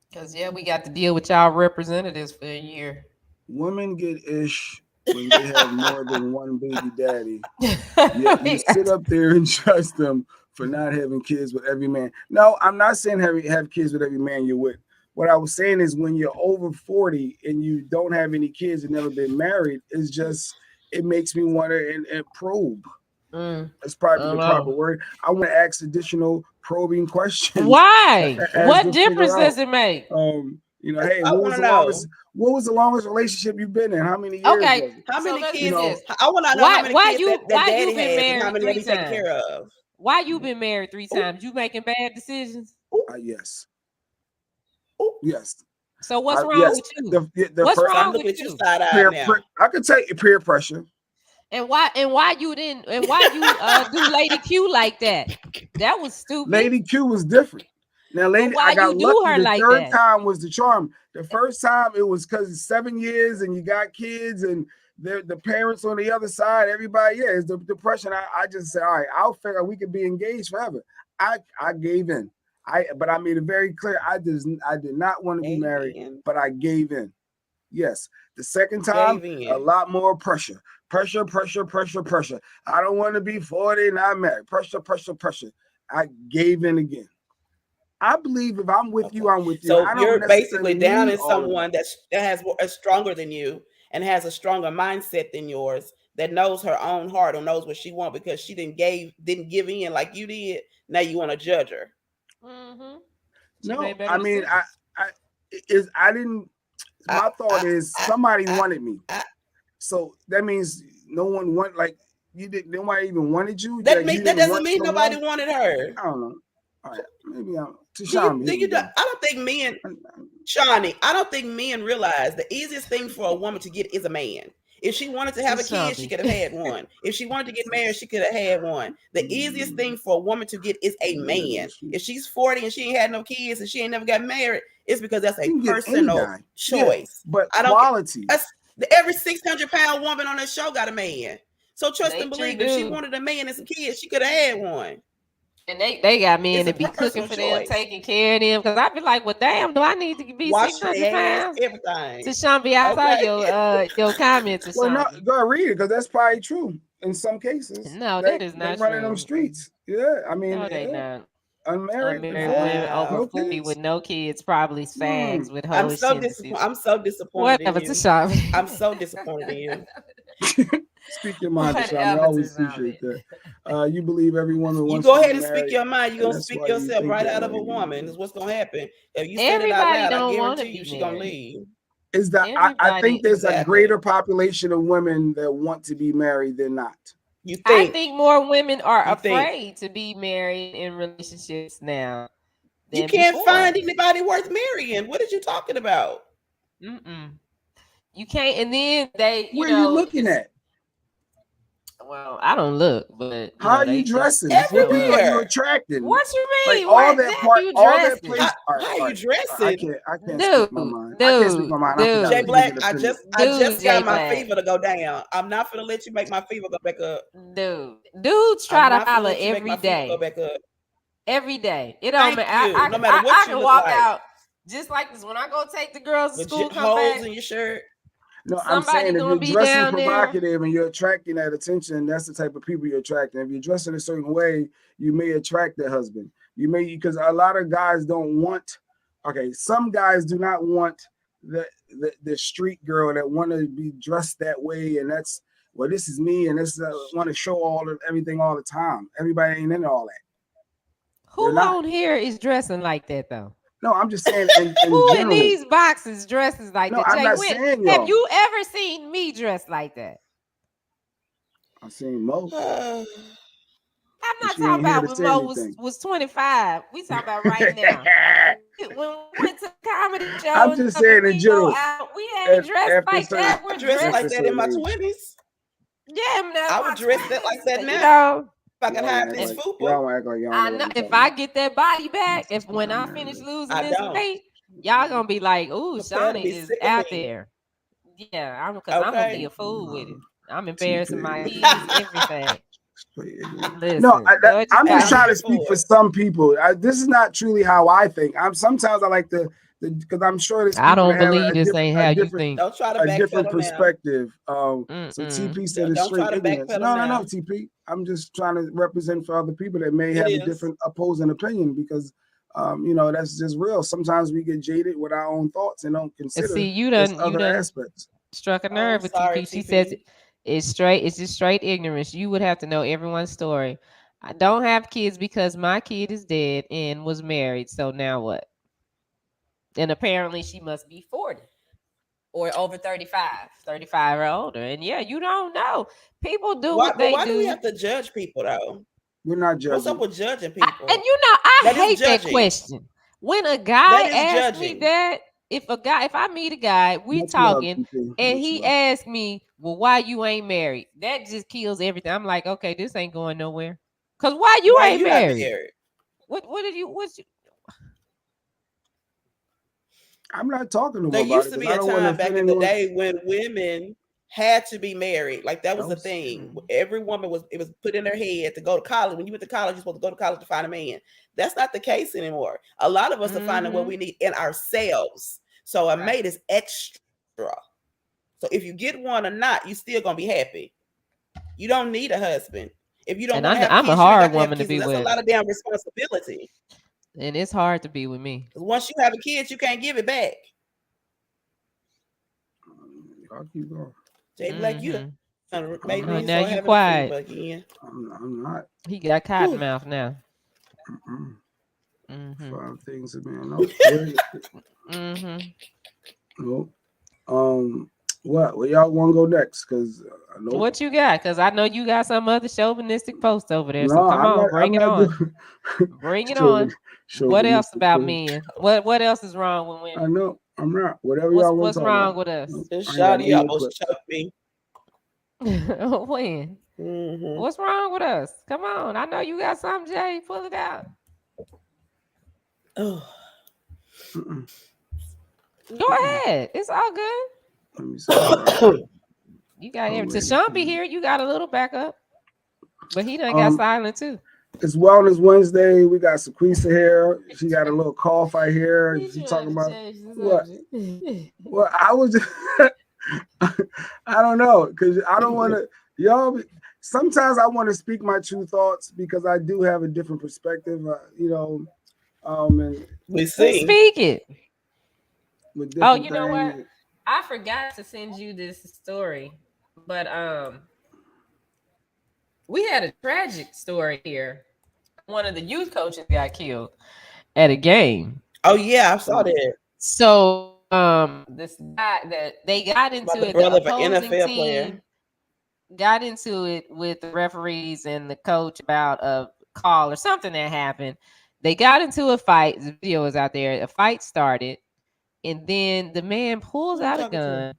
Because we got to deal with y'all representatives for a year. Women get ish when they have more than one baby daddy. You sit up there and trust them for not having kids with every man. No, I'm not saying have kids with every man you're with. What I was saying is when you're over 40 and you don't have any kids and never been married, it makes me want to and probe. That's probably the proper word. I want to ask additional probing questions. Why? What difference does it make? Hey, what was the longest relationship you've been in? How many years? Okay, how many kids? I want to know how many kids that daddy has and how many have he taken care of. Why you been married 3 times? You making bad decisions? Yes. Yes. So what's wrong with you? What's wrong with you? I could take peer pressure. And why you didn't? And why you do Lady Q like that? That was stupid. Lady Q was different. Now, I got lucky. The third time was the charm. The first time it was because it's 7 years and you got kids and the parents on the other side. Everybody, it's the depression. I just said, all right, I'll figure we could be engaged forever. I gave in. But I made it very clear. I did not want to be married, but I gave in. Yes. The second time, a lot more pressure. Pressure. I don't want to be 40 and not married. Pressure. I gave in again. I believe if I'm with you, I'm with you. So you're basically down in someone that is stronger than you and has a stronger mindset than yours, that knows her own heart or knows what she wants because she didn't give in like you did. Now you want to judge her. No, I mean, I didn't. My thought is somebody wanted me, so that means no one you didn't. Nobody even wanted you. That doesn't mean nobody wanted her. I don't know. All right, maybe I'm Tashawn. I don't think men. Shawnee, I don't think men realize the easiest thing for a woman to get is a man. If she wanted to have a kid, she could have had one. If she wanted to get married, she could have had one. The easiest thing for a woman to get is a man. If she's 40 and she ain't had no kids and she ain't never got married, it's because that's a personal choice. Yeah, but I don't quality. Every 600-pound woman on that show got a man. So trust and believe, if she wanted a man and some kids, she could have had one. And they got men to be cooking for them, taking care of them. Because I'd be like, well, damn, do I need to be 600 pounds? Everything. To Sean, I saw your comments or something. Well, no, go read it because that's probably true in some cases. No, that is not true. Running them streets. Yeah, I mean, no, they not. Unmarried women over 40 with no kids, probably fags with whole I'm so disappointed. Whatever in you. To Sean. I'm so disappointed in you. Speak your mind, Sean. I always appreciate that. You believe every woman wants. You go ahead and speak your mind. You're gonna speak yourself right out of a woman. Is what's gonna happen. If you say it out loud, I guarantee you she's gonna leave. Is that I think there's a greater population of women that want to be married than not. I think more women are afraid to be married in relationships now. You can't find anybody worth marrying. What are you talking about? You can't, and then they. Where are you looking at? Well, I don't look, but how are you dressing? What are you attracting? What you mean? Like, all that part, all that place. How are you dressing? I can't speak my mind. I can't speak my mind. Jay Black, I just got my fever to go down. I'm not gonna let you make my fever go back up. Dudes try to holler every day. Go back up. Every day. It don't matter. No matter what you can walk out just like this. When I go take the girls to school, come back in your shirt. No, I'm saying if you're dressing provocative and you're attracting that attention, that's the type of people you're attracting. If you're dressing a certain way, you may attract the husband. You may, because a lot of guys don't want. Okay, some guys do not want the street girl that want to be dressed that way, and that's this is me, and this want to show everything all the time. Everybody ain't into all that. Who on here is dressing like that though? No, I'm just saying. Who in these boxes dresses like that? I'm not saying have you ever seen me dressed like that? I've seen Mo. I'm not talking about when Mo was 25. We talking about right now. When we went to comedy shows, I'm just saying in general. We ain't dressed like that. We're dressed like that in my 20s. Yeah, I would dress that like that now. If I can have this fupa. I know if I get that body back, when I finish losing this weight, y'all gonna be like, "Ooh, Shawnee is out there." Yeah, because I'm gonna be a fool with it. I'm embarrassing my knees, everything. Listen, I'm just trying to speak for some people. This is not truly how I think. Sometimes I like to. Because I'm sure this. I don't believe this ain't how you think. Don't try to a different perspective. So TP said it's straight ignorance. No, TP. I'm just trying to represent for other people that may have a different opposing opinion because, that's just real. Sometimes we get jaded with our own thoughts and don't consider other aspects. Struck a nerve with TP. She says it's just straight ignorance. You would have to know everyone's story. I don't have kids because my kid is dead and was married. So now what? And apparently she must be 40 or over 35 or older. And you don't know. People do what they do. Why do we have to judge people though? We're not judging. What's up with judging people? I hate that question. When a guy asks me that, if I meet a guy, we talking, and he asks me, well, why you ain't married? That just kills everything. I'm like, okay, this ain't going nowhere. Because why you ain't married? What did you I'm not talking about there used to be a time back in the day when women had to be married. Like that was the thing. Every woman it was put in their head to go to college. When you went to college, you're supposed to go to college to find a man. That's not the case anymore. A lot of us are finding what we need in ourselves. So a mate is extra. So if you get one or not, you still gonna be happy. You don't need a husband. If you don't, I'm a hard woman to be with. That's a lot of damn responsibility. And it's hard to be with me. Once you have a kid, you can't give it back. I'll keep going. Jay Black, you made me now you quiet. I'm not. He got cotton mouth now. 5 things a man knows. Nope. What? Where y'all want to go next? Because I know. What you got? Because I know you got some other chauvinistic post over there. No, So come I'm on, not. I'm bring it not on. doing Bring it on. chauvinistic. What else chauvinistic about thing. men? What else is wrong with I women? know. I'm not. Whatever y'all want What's to talk about. wrong with us? No, This I ain't got shawty no more almost clips. choked me. When? Mm-hmm. What's wrong with us? Come on. I know you got something, Jay. Pull it out. Oh. Go ahead. It's all good. Let me see. You got everything. Already. Sean be here. You got a little backup. But he done got silent too. It's Wellness Wednesday. We got Sequisa here. She got a little cough right here. She talking about what? Well, I was just, I don't know, because I don't want to, y'all. Sometimes I want to speak my true thoughts because I do have a different perspective, and we see. Speak it. With Oh, different you know what? things. I forgot to send you this story, but we had a tragic story here. One of the youth coaches got killed at a game. Oh yeah, I saw that. So this guy that they got into the it, the brother of an opposing NFL team player. got into it with the referees and the coach about a call or something that happened. They got into a fight. The video is out there. A fight started, and then the man pulls out a gun,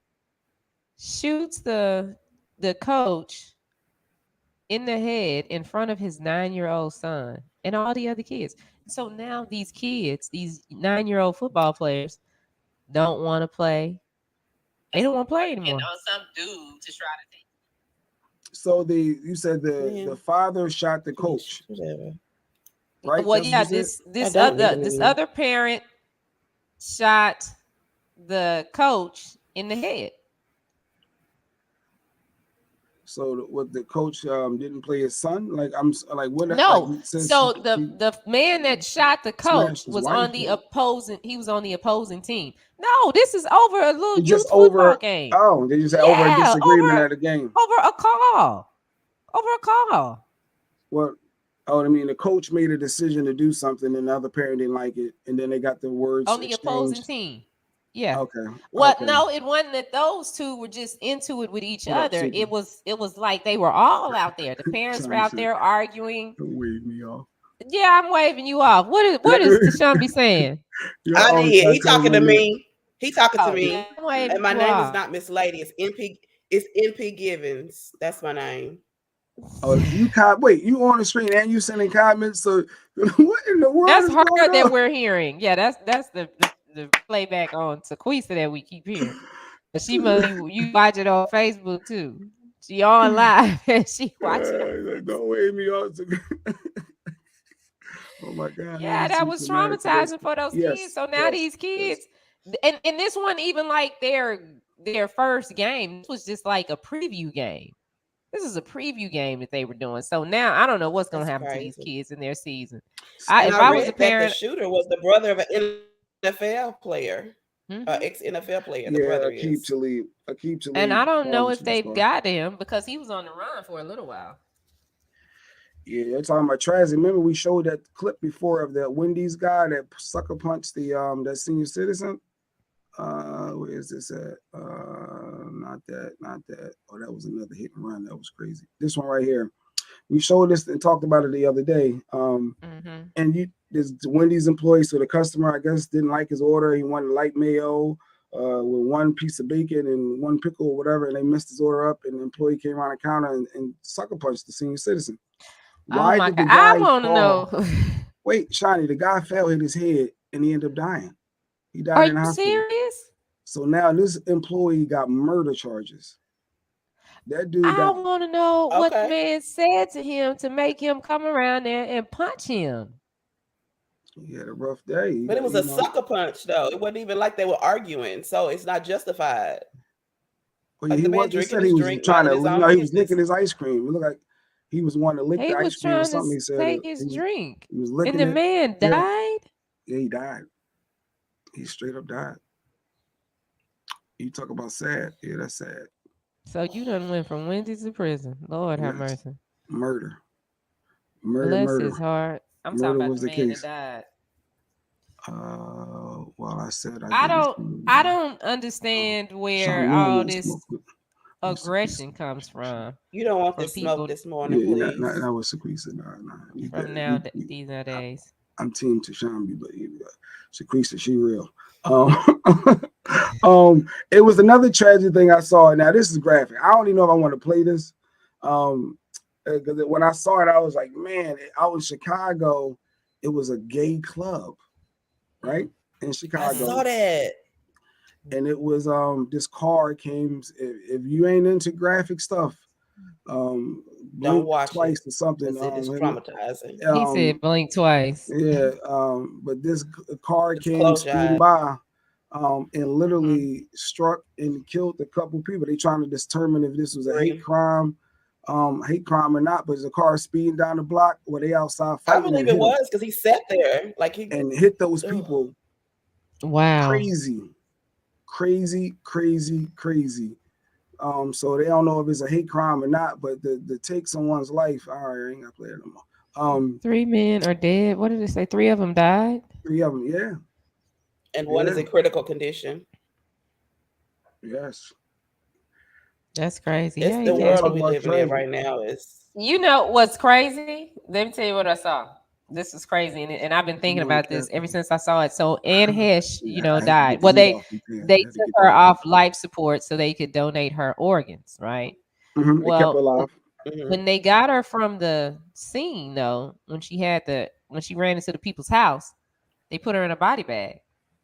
shoots the coach in the head in front of his 9-year-old son and all the other kids. So now these kids, these 9-year-old football players, don't want to play. They don't want to play anymore. Some dude to try to take. So you said the father shot the coach. Right? Well, yeah, this other parent shot the coach in the head. So what, the coach didn't play his son? Like, I'm like, what? No. Like, So the man that shot the coach was on the opposing. He was on the opposing team. No, this is over a little youth football game. Oh, they just had over a disagreement at a game. Over a call. Over a call. Well, I mean, the coach made a decision to do something, and the other parent didn't like it, and then they got the words on the opposing team. Yeah. Okay. Well, no, it wasn't that those two were just into it with each other. It was like they were all out there. The parents were out there arguing. Don't wave me off. Yeah, I'm waving you off. What is Deshaun be saying? I did. He talking to me. He talking to me. Yeah, and my name is not Miss Lady. It's NP. It's NP Givens. That's my name. Oh, you can't wait. You on the screen and you sending comments. So what in the world? That's her that we're hearing. Yeah, that's the playback on Sequisa that we keep hearing. But she must you watch it on Facebook too. She on live and she watching it. Don't wave me off. Oh my God. Yeah, that was traumatizing for those kids. So now these kids, and this one even like their first game. This was just like a preview game. This is a preview game that they were doing. So now I don't know what's going to happen to these kids in their season. If I was a parent, the shooter was the brother of an NFL player, ex-NFL player. The brother is Aqib Talib. And I don't know if they've got him because he was on the run for a little while. Yeah, they're talking about Travis. Remember we showed that clip before of the Wendy's guy that sucker punched the that senior citizen. Where is this at? Not that. Oh, that was another hit and run. That was crazy. This one right here. We showed this and talked about it the other day. And this Wendy's employee, so the customer, I guess, didn't like his order. He wanted light mayo with one piece of bacon and one pickle or whatever, and they messed his order up. And the employee came around the counter and sucker punched the senior citizen. Why did the guy I want to know. Wait, Shawnee, the guy fell, hit his head, and he ended up dying. He died in the hospital. Are you serious? So now this employee got murder charges. That dude. I want to know what the man said to him to make him come around there and punch him. He had a rough day. But it was a sucker punch, though. It wasn't even like they were arguing, so it's not justified. Well, like he said he was trying to, he was licking his ice cream. It looked like he was wanting to lick the ice cream or something. He said take his drink. He was licking and the man died? Yeah, he died. He straight up died. You talk about sad. Yeah, that's sad. So you done went from Wendy's to prison. Lord have mercy. Murder. Bless his heart. I'm talking about the man that died. Well, I said I didn't don't see I don't understand where Sean, you don't all want to this smoke. aggression comes from You don't want from this smoke people this morning, Yeah, please. that was Shaquisa. Nah, you from good. these nowadays. I'm team Tashambi, but Shaquisa, she real. It was another tragic thing I saw. Now this is graphic. I don't even know if I want to play this. Because when I saw it, I was like, man, out in Chicago, it was a gay club, right? In Chicago. I saw that. And it was this car came. If you ain't into graphic stuff, Don't blink watch twice it. or something. It is traumatizing. He said blink twice. Yeah, but this car Just came close your speeding eyes. by, and literally struck and killed a couple people. They trying to determine if this was a hate crime or not. But there's a car speeding down the block where they outside I fighting. believe it was because he sat there like he and hit those people. Wow, crazy. So they don't know if it's a hate crime or not. But to take someone's life, all right, I ain't gonna play it no more. 3 men are dead. What did it say? 3 of them died. 3 of them, yeah. And one is in critical condition. Yes. That's crazy. It's the world we living in right now. You know what's crazy? Let me tell you what I saw. This is crazy, and I've been thinking about this ever since I saw it. So Anne Hesh, died. Well, they took her off life support so they could donate her organs, right? Mm-hmm. Well, they kept her alive. When they got her from the scene, though, when she ran into the people's house, they put her in a body bag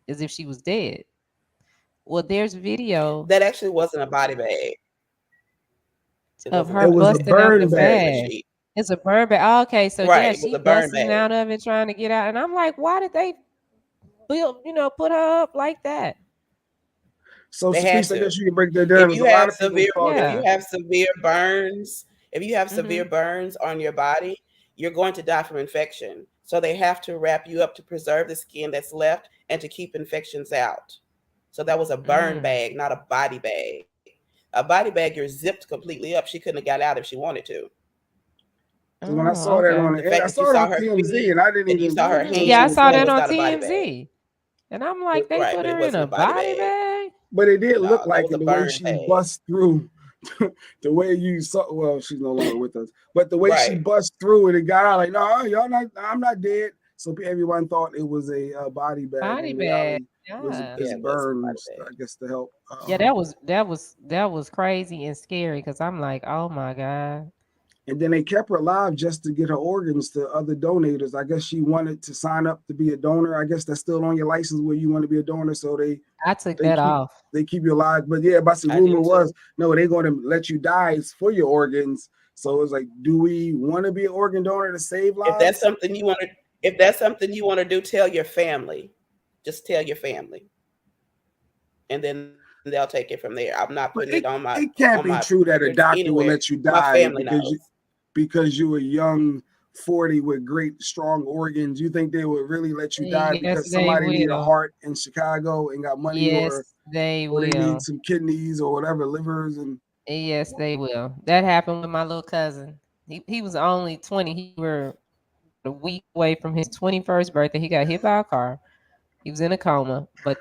as if she was dead. Well, there's video that actually wasn't a body bag. Of her busting out the bag. It's a burn bag. Oh, okay, so right, yeah, she busting out of it, trying to get out, and I'm like, why did they put her up like that? So, I guess you can break that down. If you have severe burns, severe burns on your body, you're going to die from infection. So they have to wrap you up to preserve the skin that's left and to keep infections out. So that was a burn bag, not a body bag. A body bag, you're zipped completely up. She couldn't have got out if she wanted to. When I saw that on the fact I saw it on TMZ, and I didn't even. You saw her hand. Yeah, I saw that on TMZ, and I'm like, they put her in a body bag. But it did look like it, the way she bust through. The way you saw, well, she's no longer with us, but the way she bust through it got out like, no, y'all not, I'm not dead. So everyone thought it was a body bag. Body bag. It burns, I guess, to help. Yeah, that was crazy and scary because I'm like, oh my God. And then they kept her alive just to get her organs to other donors. I guess she wanted to sign up to be a donor. I guess that's still on your license where you want to be a donor. So I took that off. They keep you alive. But yeah, but the rumor was, no, they're going to let you die for your organs. So it's like, do we want to be an organ donor to save lives? If that's something you want to do, tell your family. Just tell your family. And then they'll take it from there. I'm not putting it on my. It can't be true that a doctor will let you die because you were young 40 with great strong organs. You think they would really let you die because somebody need a heart in Chicago and got money, or they need some kidneys or whatever, livers, and yes, they will. That happened with my little cousin. He was only 20. He were a week away from his 21st birthday. He got hit by a car. He was in a coma, but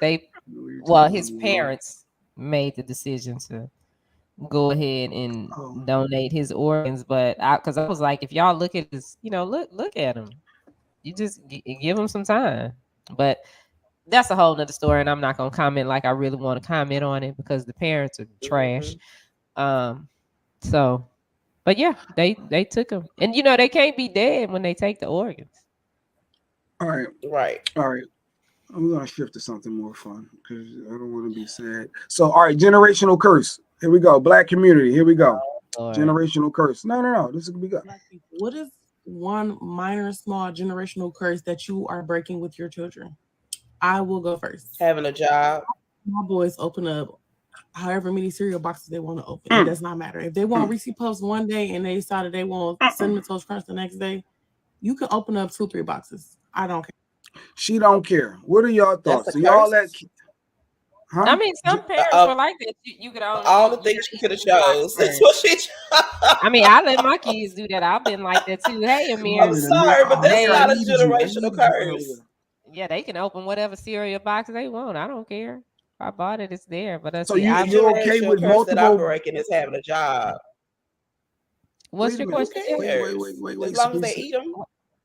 his parents made the decision to go ahead and donate his organs. But because I was like, if y'all look at this, look at him. You just give him some time. But that's a whole nother story, and I'm not gonna comment like I really want to comment on it because the parents are trash. So, but yeah, they took him, and they can't be dead when they take the organs. All right. Right. I'm gonna shift to something more fun because I don't want to be sad. So, all right, generational curse. Here we go. Black community. Here we go. Generational curse. No. This is gonna be good. What is one minor, small generational curse that you are breaking with your children? I will go first. Having a job. My boys open up however many cereal boxes they want to open. It does not matter. If they want Reese's Puffs one day and they decided they want Cinnamon Toast Crunch the next day, you can open up 2-3 boxes. I don't care. She don't care. What are y'all thoughts? So y'all let. Huh? I mean, some parents were like that. You could all the things she could have chose. That's what she. I mean, I let my kids do that. I've been like that too. Hey, Amir, I'm sorry, but that's not a generational curse. Yeah, they can open whatever cereal box they want. I don't care. If I bought it, it's there. But So see, you're okay with curse that I'm multiple? breaking is having a job. What's Wait a your minute. question? As long as they eat them.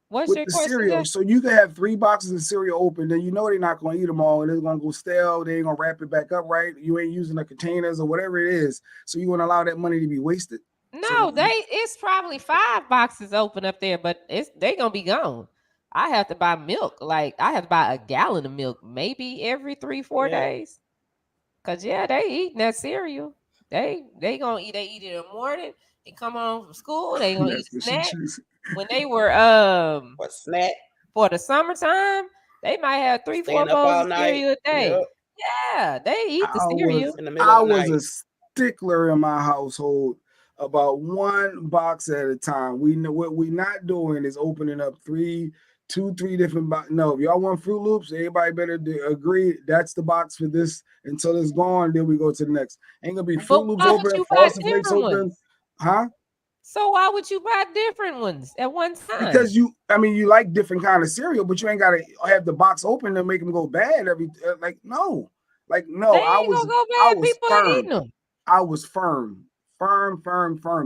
What's With your the question? cereal, so you can have 3 boxes of cereal open, then you know they're not going to eat them all, and they're going to go stale. They ain't going to wrap it back up right. You ain't using the containers or whatever it is, so you want to allow that money to be wasted. No, it's probably 5 boxes open up there, but they gonna be gone. I have to buy milk. Like I have to buy a gallon of milk maybe every 3-4 days. Cause they eating that cereal. They gonna eat. They eat it in the morning. They come home from school. They gonna eat That's what she snack. chooses. When they were what snack for the summertime, they might have 3-4 staying up bowls all of night. cereal a day. Yep. Yeah, they eat the cereal. In the middle I of the was night. a stickler in my household about 1 box at a time. We know what we're not doing is opening up 3 different boxes. No, if y'all want Fruit Loops, everybody better agree that's the box for this until it's gone. Then we go to the next. Ain't gonna be But Fruit Loops why would open, you buy Frosted Flakes different open, ones? huh? So why would you buy different ones at one time? Because you like different kind of cereal, but you ain't gotta have the box open to make them go bad every no. Like no, They I ain't was gonna go I bad. was People are eating firm. them. I was firm.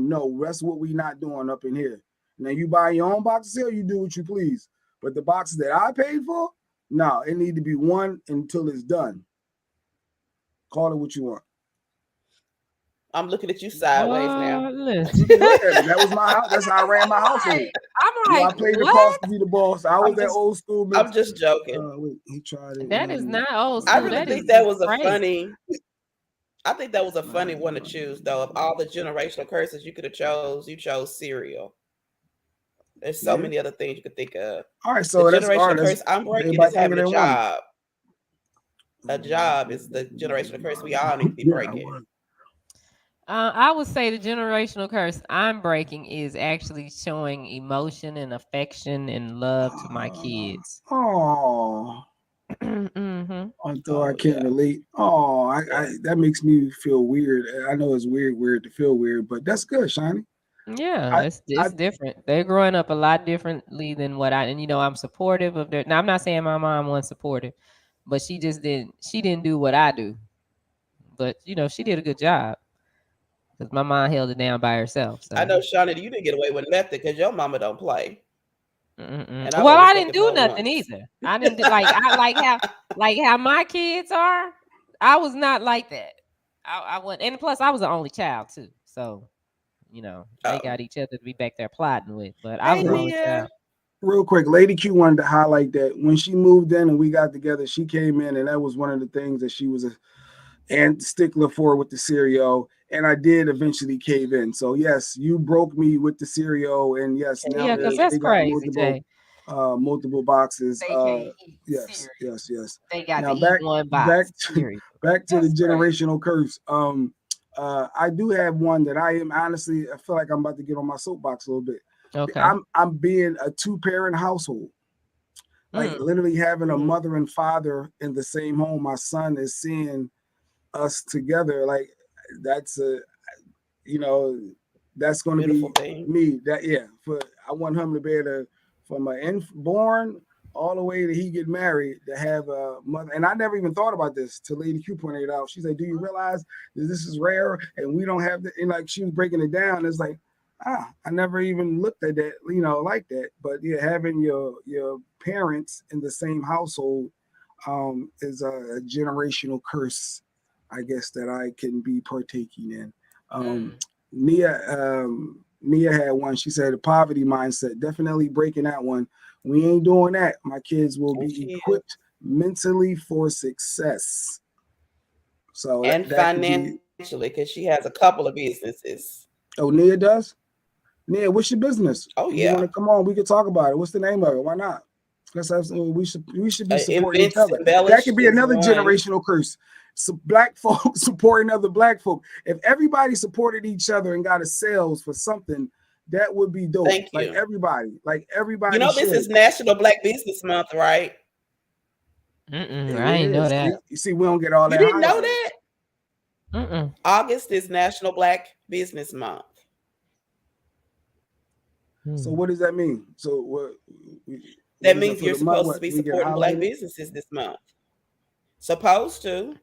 No, that's what we not doing up in here. Now you buy your own box of cereal, you do what you please. But the boxes that I paid for, no, it need to be one until it's done. Call it what you want. I'm looking at you sideways now. You can look at it. That was my house. That's how I ran my household. I'm like, I played the what? cost to be the boss. I was that old school. I'm just joking. Wait, he tried it. That is not old I school. really That think is that was a crazy. funny. I think that was a funny one to choose, though. Of all the generational curses you could have chose, you chose cereal. There's so many other things you could think of. All right, so the that's all generational right. curse I'm breaking is having a job. A job is the generational curse we all need to be breaking. I would say the generational curse I'm breaking is actually showing emotion and affection and love to my kids. Oh. Mm-hmm. Although I can't relate. Oh, I that makes me feel weird. I know it's weird to feel weird, but that's good, Shiny. Yeah, it's different. They're growing up a lot differently than what I'm supportive of their. Now I'm not saying my mom wasn't supportive, but she didn't do what I do. But she did a good job. Because my mom held it down by herself. So. I know, Shawnee, you didn't get away with nothing because your mama don't play. And I didn't do nothing either. I didn't like how my kids are. I was not like that. I went, and plus I was the only child too. So, they got each other to be back there plotting with. But I was the only child. Real quick, Lady Q wanted to highlight that when she moved in and we got together, she came in and that was one of the things that she was a stickler for with the cereal. And I did eventually cave in. So yes, you broke me with the cereal, and yes, now because that's they got crazy, multiple boxes. Yes. They got now to eat one box. Back to the generational curse. I do have one that I feel like I'm about to get on my soapbox a little bit. Okay. I'm being a 2-parent household. Like literally having a mother and father in the same home. My son is seeing us together. Like that's that's going to be me. I want him to be able to, from a born all the way that he get married, to have a mother. And I never even thought about this till Lady Q pointed it out. She's like, "Do you realize that this is rare and we don't have the?" And like she was breaking it down. It's like, I never even looked at that, like that. But yeah, having your parents in the same household is a generational curse, I guess, that I can be partaking in. Nia had one. She said a poverty mindset. Definitely breaking that one. We ain't doing that. My kids will be equipped mentally for success. So and financially, because she has a couple of businesses. Oh, Nia does? Nia, what's your business? Oh, yeah. You want to come on? We could talk about it. What's the name of it? Why not? We should be supporting each other. That could be another generational curse. So black folk supporting other black folk. If everybody supported each other and got a sales for something, that would be dope. Thank you. Like everybody. This is National Black Business Month, right? I didn't know that. You see, we don't get all that. You didn't know that? August is National Black Business Month. So what does that mean? So what? That means you're for the month, supposed what to be we get supporting Black highlighted? businesses this month. Supposed to.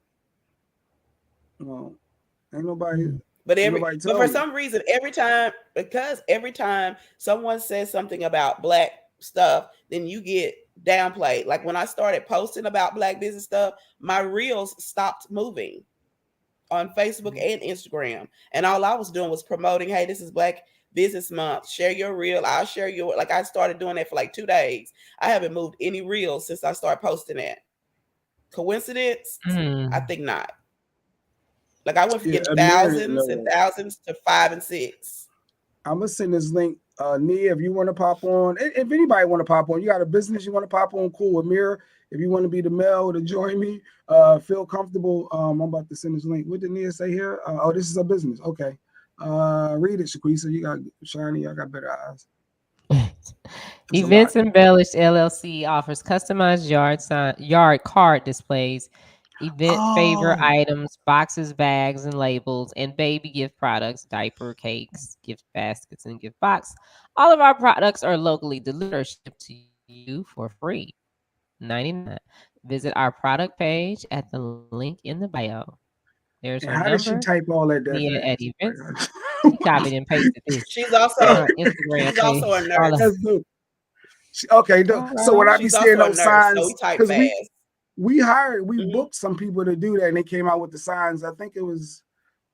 Well, ain't nobody But tell for me. some reason, every time someone says something about Black stuff, then you get downplayed. Like when I started posting about Black business stuff, my reels stopped moving on Facebook and Instagram, and all I was doing was promoting, hey, this is Black Business Month. Share your reel. I'll share your. Like I started doing that for like 2 days. I haven't moved any reels since I started posting that. Coincidence? I think not. Like I went from getting thousands and thousands to 5 and 6. I'm gonna send this link. Nia, if you want to pop on, if anybody want to pop on, you got a business you want to pop on, cool. Amir, if you want to be the male to join me, feel comfortable. I'm about to send this link. What did Nia say here? Oh, this is a business. Okay. Read it, Shaquisa. You got shiny. I got better eyes. Events Embellished LLC offers customized yard card displays, event favor items, boxes, bags, and labels, and baby gift products, diaper, cakes, gift baskets, and gift box. All of our products are locally delivered or shipped to you for free. 99. Visit our product page at the link in the bio. There's her how did she number. type all that? Nia at events. She copied and pasted this. She's also on her Instagram she's also a page. nurse. Okay, so when I be She's seeing also a those nurse, signs, so we type because fast. we booked some people to do that, and they came out with the signs. I think it was,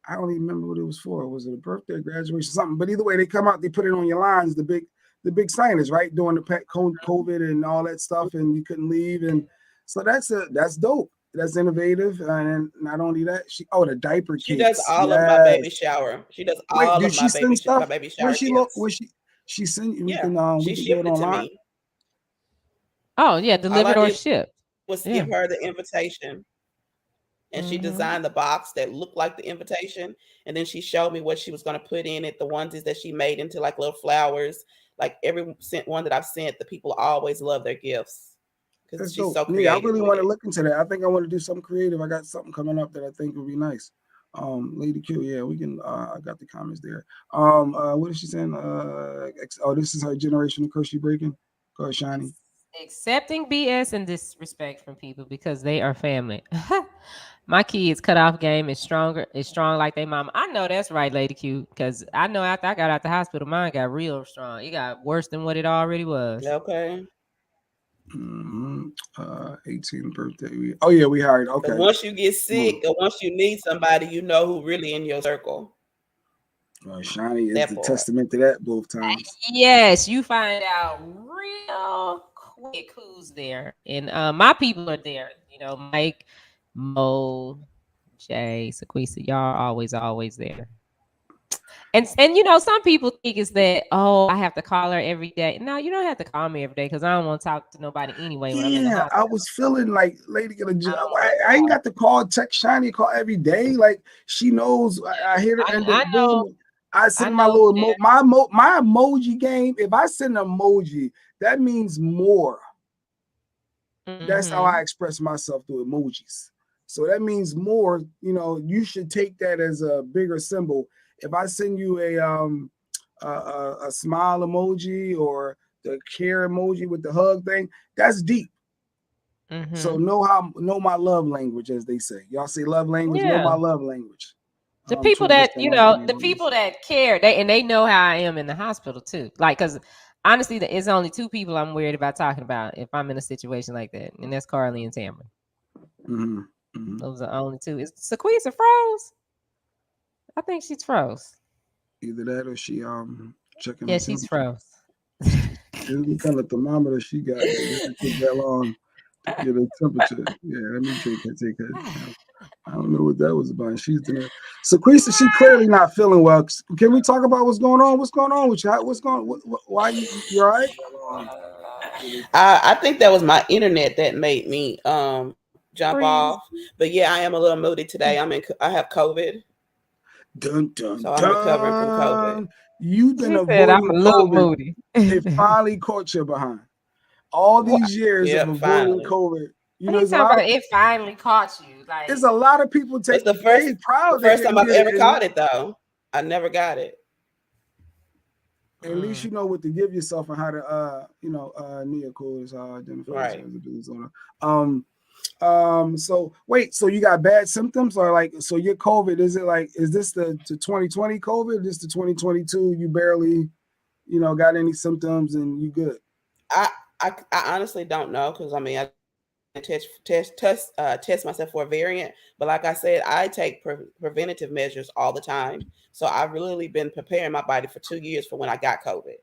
I don't even remember what it was for. Was it a birthday, graduation, something? But either way, they come out, they put it on your lines, the big signage, right, during the COVID and all that stuff, and you couldn't leave, and so that's dope. That's innovative, and not only that, the diaper cakes. She does all of my baby shower. She does all of my baby shower Where she gifts. look? Where she sent you? Yeah, we she can do shipped it it to online. me. Oh yeah, delivered or shipped. Was give her the invitation, and she designed the box that looked like the invitation, and then she showed me what she was going to put in it. The onesies that she made into like little flowers. Like every one that I've sent, the people always love their gifts. Because she's so creative. I really want to look into that. I think I want to do something creative. I got something coming up that I think would be nice. Lady Q, yeah, we can. I got the comments there. What is she saying? This is her generational curse she breaking. Go ahead, Shiny. Accepting BS and disrespect from people because they are family. My kids' cutoff game is strong like they mama. I know that's right, Lady Q, because I know after I got out the hospital, mine got real strong. It got worse than what it already was. Okay. 18th birthday. Oh yeah, we hired. Okay. But once you get sick or once you need somebody, you know who really in your circle. Shiny is the testament to that both times. Yes, you find out real quick who's there, and my people are there. You know, Mike, Mo, Jay, Sequisa, y'all are always there. And you know, some people think it's that, oh, I have to call her every day. No, you don't have to call me every day because I don't want to talk to nobody anyway. When I'm in the hospital. I was feeling like Lady gonna. I ain't got to call, text Shiny, call every day. Like she knows. I hear her. I know. I send my little my emoji game. If I send an emoji, that means more. That's how I express myself through emojis. So that means more. You know, you should take that as a bigger symbol. If I send you a smile emoji or the care emoji with the hug thing, that's deep. So know my love language, as they say. Y'all say love language. Know my love language. The people that the people that care, they know how I am in the hospital too. Like, because honestly, it's only 2 people I'm worried about talking about if I'm in a situation like that, and that's Carly and Tamara. Those are only 2. Is Sequisa froze? I think she's froze. Either that or she checking. Yeah, she's froze. What kind of thermometer she got? It took that long to get a temperature. Yeah, let me take her. I don't know what that was about. She's doing it. Sequisa, she clearly not feeling well. Can we talk about what's going on? What's going on with you? What's going? Why you all right? I think that was my internet that made me jump off. But yeah, I am a little moody today. I have COVID. Dun, dun, so I'm recovering from COVID. You've been avoiding COVID. It finally caught you behind. All these years of avoiding COVID. You know, it finally caught you. Like, there's a lot of people taking the first proud. The first time I've ever caught it, though. I never got it. At least you know what to give yourself and how to Neocold is how identified as a disorder. So wait, so you got bad symptoms, or like, so your COVID, is this the 2020 COVID? This the 2022? You barely, got any symptoms and you good? I honestly don't know, because I mean, I test myself for a variant, but like I said, I take preventative measures all the time. So I've really been preparing my body for 2 years for when I got COVID.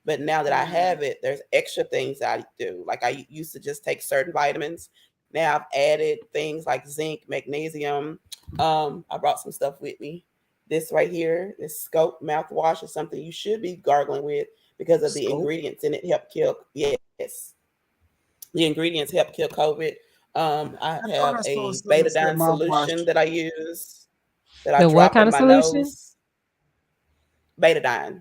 But now that I have it, there's extra things that I do. Like I used to just take certain vitamins. Now I've added things like zinc, magnesium. I brought some stuff with me. This right here, this Scope mouthwash is something you should be gargling with because of the ingredients in it help kill. Yes, the ingredients help kill COVID. I have a betadine solution that I use that I drop in my nose. Betadine,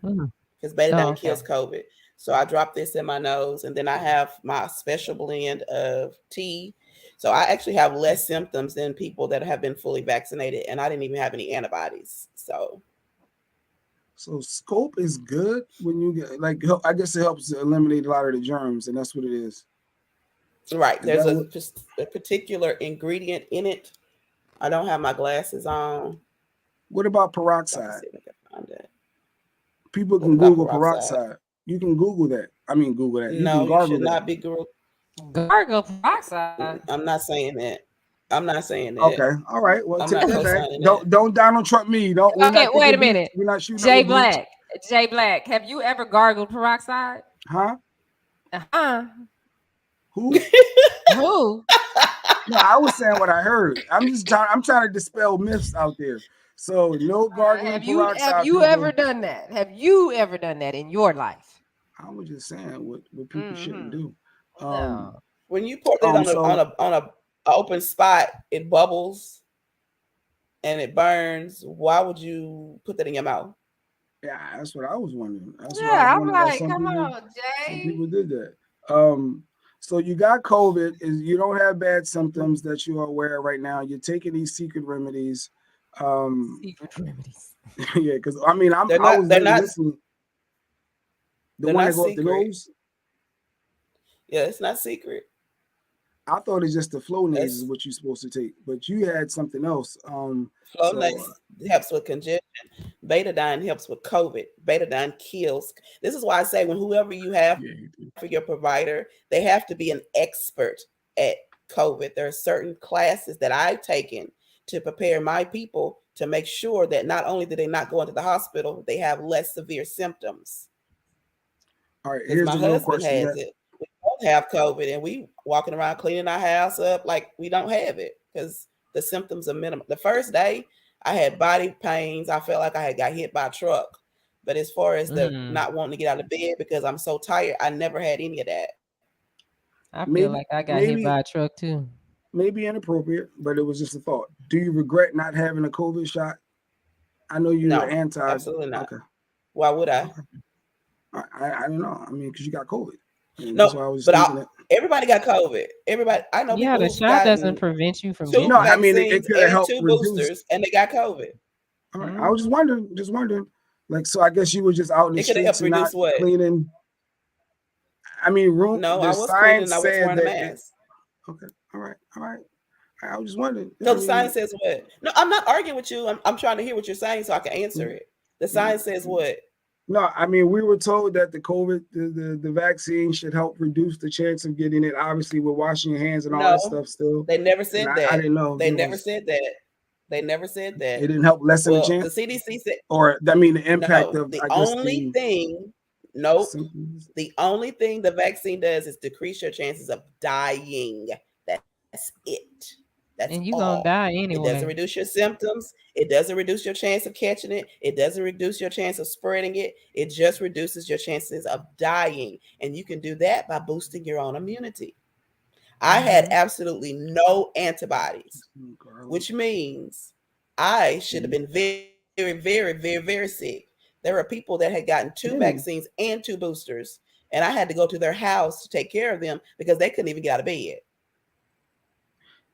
because betadine kills COVID. So I drop this in my nose, and then I have my special blend of tea. So I actually have less symptoms than people that have been fully vaccinated, and I didn't even have any antibodies. So Scope is good when you get, like, I guess it helps eliminate a lot of the germs, and that's what it is. Right. There's a particular ingredient in it. I don't have my glasses on. What about peroxide? People can Google peroxide. You can Google that. I mean, Google that. You no, can gargle you should that. not be gargle peroxide. I'm not saying that. I'm not saying that. Okay. All right. Well, I'm take not that back. co-signing Don't Donald Trump me. Don't. Okay, wait a minute. We're not shooting Jay Black. Jay Black. Have you ever gargled peroxide? Huh? Who? Who? No, I was saying what I heard. I'm trying to dispel myths out there. So no gargling peroxide. Have you ever done that? Have you ever done that in your life? I was just saying what people shouldn't do. No. When you pour it on a open spot, it bubbles and it burns. Why would you put that in your mouth? Yeah, that's what I was wondering. I'm like, come on, Jay. Some people did that. So you got COVID, you don't have bad symptoms that you are aware of right now. You're taking these secret remedies. Secret remedies. Yeah, because I mean, I was listening. The one that go up the nose? Yeah, it's not secret. I thought it's just the Flonase is what you're supposed to take, but you had something else. Flonase helps with congestion. Betadine helps with COVID. Betadine kills. This is why I say when whoever you have for your provider, they have to be an expert at COVID. There are certain classes that I've taken to prepare my people to make sure that not only do they not go into the hospital, they have less severe symptoms. All right, here's the real question. We don't have COVID, and we walking around cleaning our house up like we don't have it because the symptoms are minimal. The first day, I had body pains. I felt like I had got hit by a truck. But as far as the not wanting to get out of bed because I'm so tired, I never had any of that. I feel like I got hit by a truck too. Maybe inappropriate, but it was just a thought. Do you regret not having a COVID shot? I know you were anti. Absolutely not. Okay. Why would I? Okay. I don't know. I mean, because you got COVID. No, but everybody got COVID. Everybody, I know. Yeah, the shot doesn't prevent you from getting. No, I mean it could have helped boosters, and they got COVID. All right. I was just wondering. Like, so I guess you were just out in the streets and not cleaning. I mean, No, I was cleaning. I was wearing a mask. Okay. All right. I was just wondering. No, the science says what? No, I'm not arguing with you. I'm trying to hear what you're saying so I can answer it. The science says what? No, I mean, we were told that the COVID, the vaccine should help reduce the chance of getting it. Obviously, we're washing your hands and all that stuff still. They never said that. I didn't know. They never said that. They never said that. It didn't help lessen the chance? The CDC said. Or, I mean, the impact of, the I guess, only thing, nope. The only thing the vaccine does is decrease your chances of dying. That's it. And you're going to die anyway. It doesn't reduce your symptoms. It doesn't reduce your chance of catching it. It doesn't reduce your chance of spreading it. It just reduces your chances of dying. And you can do that by boosting your own immunity. I had absolutely no antibodies, which means I should have been very, very, very, very sick. There were people that had gotten 2 vaccines and 2 boosters, and I had to go to their house to take care of them because they couldn't even get out of bed.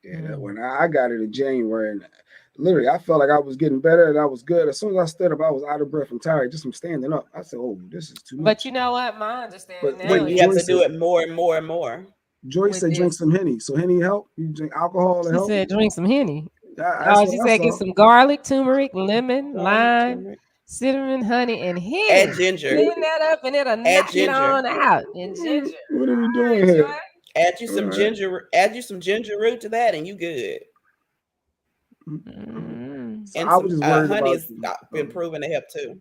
Yeah, when I got it in January, and literally I felt like I was getting better and I was good. As soon as I stood up, I was out of breath and tired just from standing up. I said, "Oh, this is too much." But you know what? My understanding now But is you have to do it more and more and more. Joyce with said, "Drink this. some Henny." So Henny help. You drink alcohol to She help. said drink some Henny. That's Oh, what she I said get saw. some garlic, turmeric, lemon, Garlic, lime, turmeric. cinnamon, honey, and Add Henny. ginger. Blend that up and it'll Add knock it ginger. on out. And ginger. What are we All doing right, here? Joy. Add you some All right. ginger. Add you some ginger root to that, and you good. Mm. So And I was some just worried honey about has you. been proven to help too.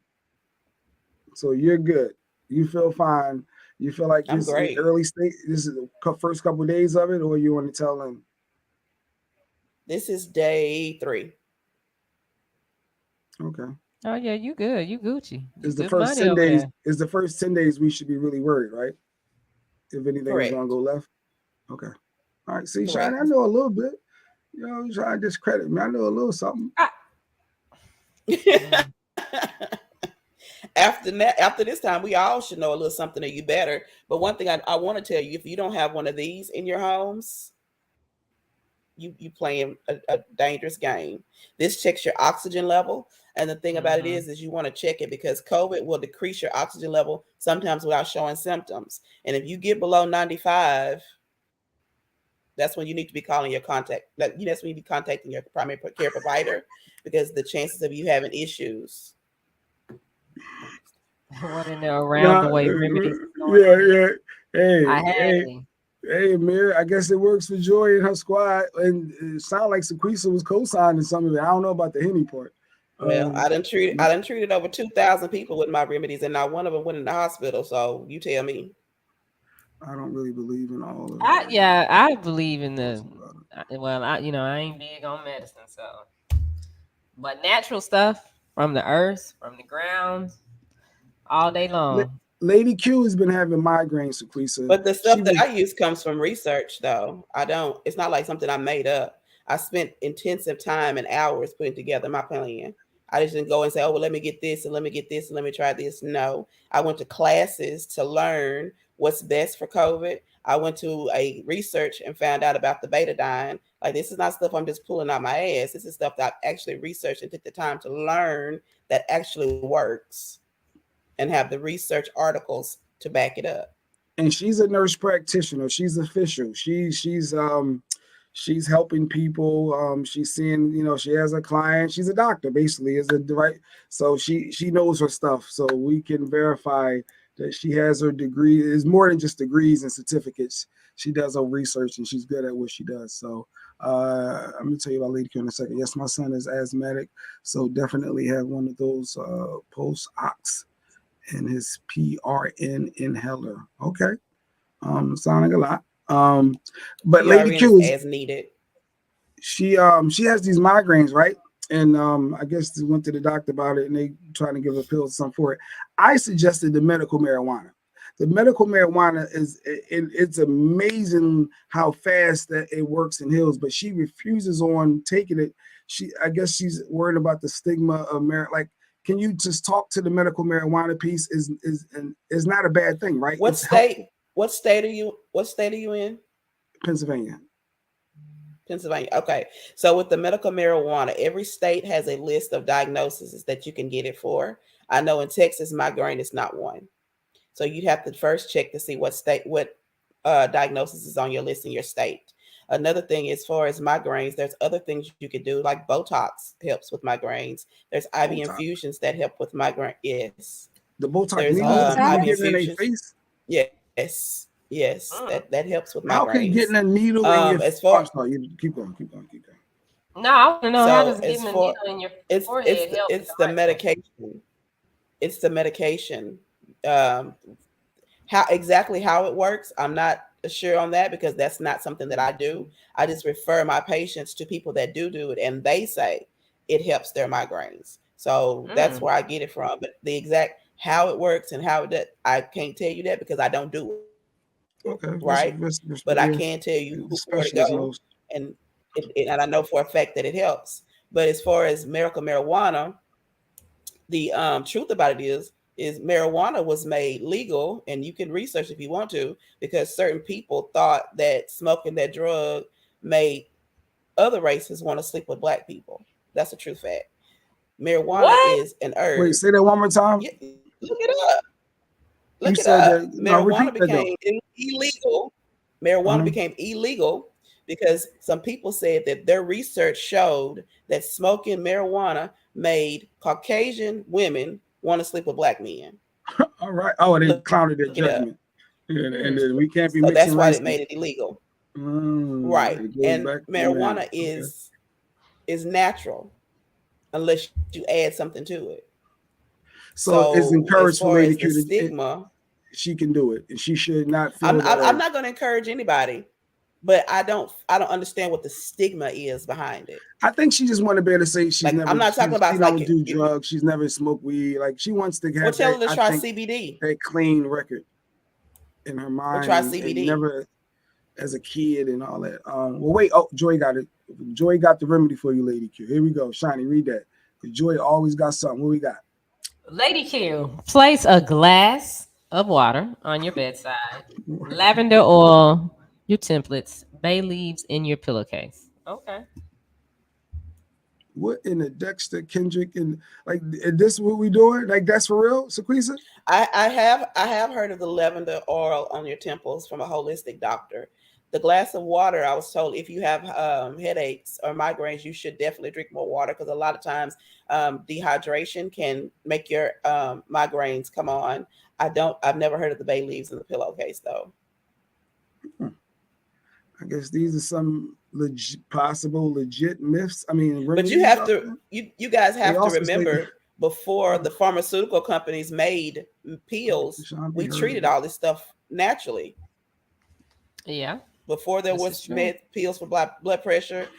So you're good. You feel fine. You feel like I'm this in great. early state. This is the first couple of days of it, or you want to tell them? This is day 3. Okay. Oh yeah, you good. You Gucci. You Is the good first money 10 over days? there. Is the first 10 days we should be really worried, right? If anything is going to Correct. go left. Okay. All right. See, Shine, I Correct. know a little bit. You try to discredit me. I know a little something. After this time, we all should know a little something of you better. But one thing I want to tell you, if you don't have one of these in your homes, you playing a dangerous game. This checks your oxygen level. And the thing about it is you want to check it because COVID will decrease your oxygen level sometimes without showing symptoms. And if you get below 95, that's when you need to be calling your contact. That's when you be contacting your primary care provider because the chances of you having issues. What in there around the Nah, way remedies going yeah, on here. yeah. Hey, I had hey, me. hey, Amir. I guess it works for Joy and her squad. And it sounded like Sequisa was co-signing some of it. I don't know about the Henny part. Well, I done treated over 2,000 people with my remedies, and not one of them went in the hospital. So you tell me. I don't really believe in all of I believe in the well, I ain't big on medicine, so but natural stuff from the earth, from the ground, all day long. Lady Q has been having migraines, Sequisa. But the stuff that I use comes from research, though. It's not like something I made up. I spent intensive time and hours putting together my plan. I just didn't go and say, oh, well, let me get this and let me get this and let me try this. No, I went to classes to learn what's best for COVID. I went to a research and found out about the betadine. Like, this is not stuff I'm just pulling out my ass. This is stuff that I actually researched and took the time to learn that actually works and have the research articles to back it up. And she's a nurse practitioner. She's official. She's helping people. She's seeing, she has a client. She's a doctor, basically, is a right. So she knows her stuff. So we can verify that she has her degree. It's more than just degrees and certificates. She does her research and she's good at what she does. So I'm gonna tell you about Lady Q in a second. Yes, my son is asthmatic, so definitely have one of those post ox in his PRN inhaler. Okay. Sounding a lot. But PRN Lady Q is as needed. she has these migraines, right? And I guess they went to the doctor about it and they trying to give her pills or something for it. I suggested the medical marijuana. The medical marijuana it's amazing how fast that it works and heals, but she refuses on taking it. I guess she's worried about the stigma of like, can you just talk to the medical marijuana piece? Is not a bad thing, right? What state are you in? Pennsylvania. Pennsylvania. Okay. So with the medical marijuana, every state has a list of diagnoses that you can get it for. I know in Texas, migraine is not one. So you'd have to first check to see what diagnosis is on your list in your state. Another thing, as far as migraines, there's other things you could do, like Botox helps with migraines. There's IV infusions that help with migraine. Yes. The Botox There's IV infusions. Yes. That helps with migraines. How can getting a needle in your as far you keep going. No, I want to know how does getting a needle in your forehead help? It's the medication. It's the medication. How it works, I'm not sure on that because that's not something that I do. I just refer my patients to people that do it, and they say it helps their migraines. So that's where I get it from. But the exact how it works and how it does, I can't tell you that because I don't do it. Okay. Right. But I can tell you where to go, and I know for a fact that it helps. But as far as medical marijuana, the truth about it is marijuana was made legal, and you can research if you want to, because certain people thought that smoking that drug made other races want to sleep with black people. That's a true fact. Marijuana What? is an herb. Wait, say that one more time. Yeah, look it up. You Look it said up. that. No, Marijuana repeat that though. became illegal. Marijuana became illegal because some people said that their research showed that smoking marijuana made Caucasian women want to sleep with black men. All right. Oh, they clouded their Look it up. judgment. And then we can't be So mixing that's why races. it made it illegal. Right. Right. And marijuana is natural unless you add something to it. So it's encouraged as for far Lady as the Q to stigma, she can do it, and she should not feel I'm that. not going to encourage anybody, but I don't understand what the stigma is behind it. I think she just want to be able to say she's like, never. I'm not talking about she like don't do drugs. She's never smoked weed. Like she wants to have. Well, tell that, her to try CBD. That clean record in her mind. Or try CBD. And never, as a kid and all that. Well, wait. Oh, Joy got it. Joy got the remedy for you, Lady Q. Here we go. Shiny, read that. Because Joy always got something. What we got? Lady Q, place a glass of water on your bedside, lavender oil, your templates, bay leaves in your pillowcase. Okay. What in the Dexter Kendrick and like this? What we doing? Like that's for real, Sequisa? I have heard of the lavender oil on your temples from a holistic doctor. The glass of water, I was told, if you have headaches or migraines, you should definitely drink more water because a lot of times dehydration can make your migraines come on. I've never heard of the bay leaves in the pillowcase though. I guess these are some possible legit myths. I mean, but you have to, you guys have to remember before the pharmaceutical companies made pills, we treated all this stuff naturally. Yeah. Before there was pills for blood pressure,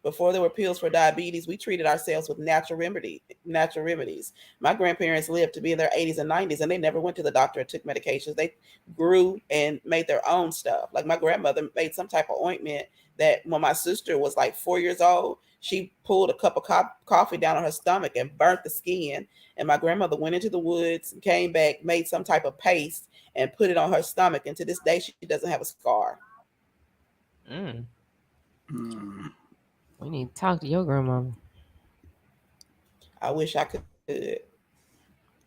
before there were pills for diabetes, we treated ourselves with natural remedies. My grandparents lived to be in their 80s and 90s, and they never went to the doctor and took medications. They grew and made their own stuff. Like my grandmother made some type of ointment that when my sister was like 4 years old, she pulled a cup of coffee down on her stomach and burnt the skin. And my grandmother went into the woods and came back, made some type of paste and put it on her stomach. And to this day, she doesn't have a scar. We need to talk to your grandmama. I wish I could. We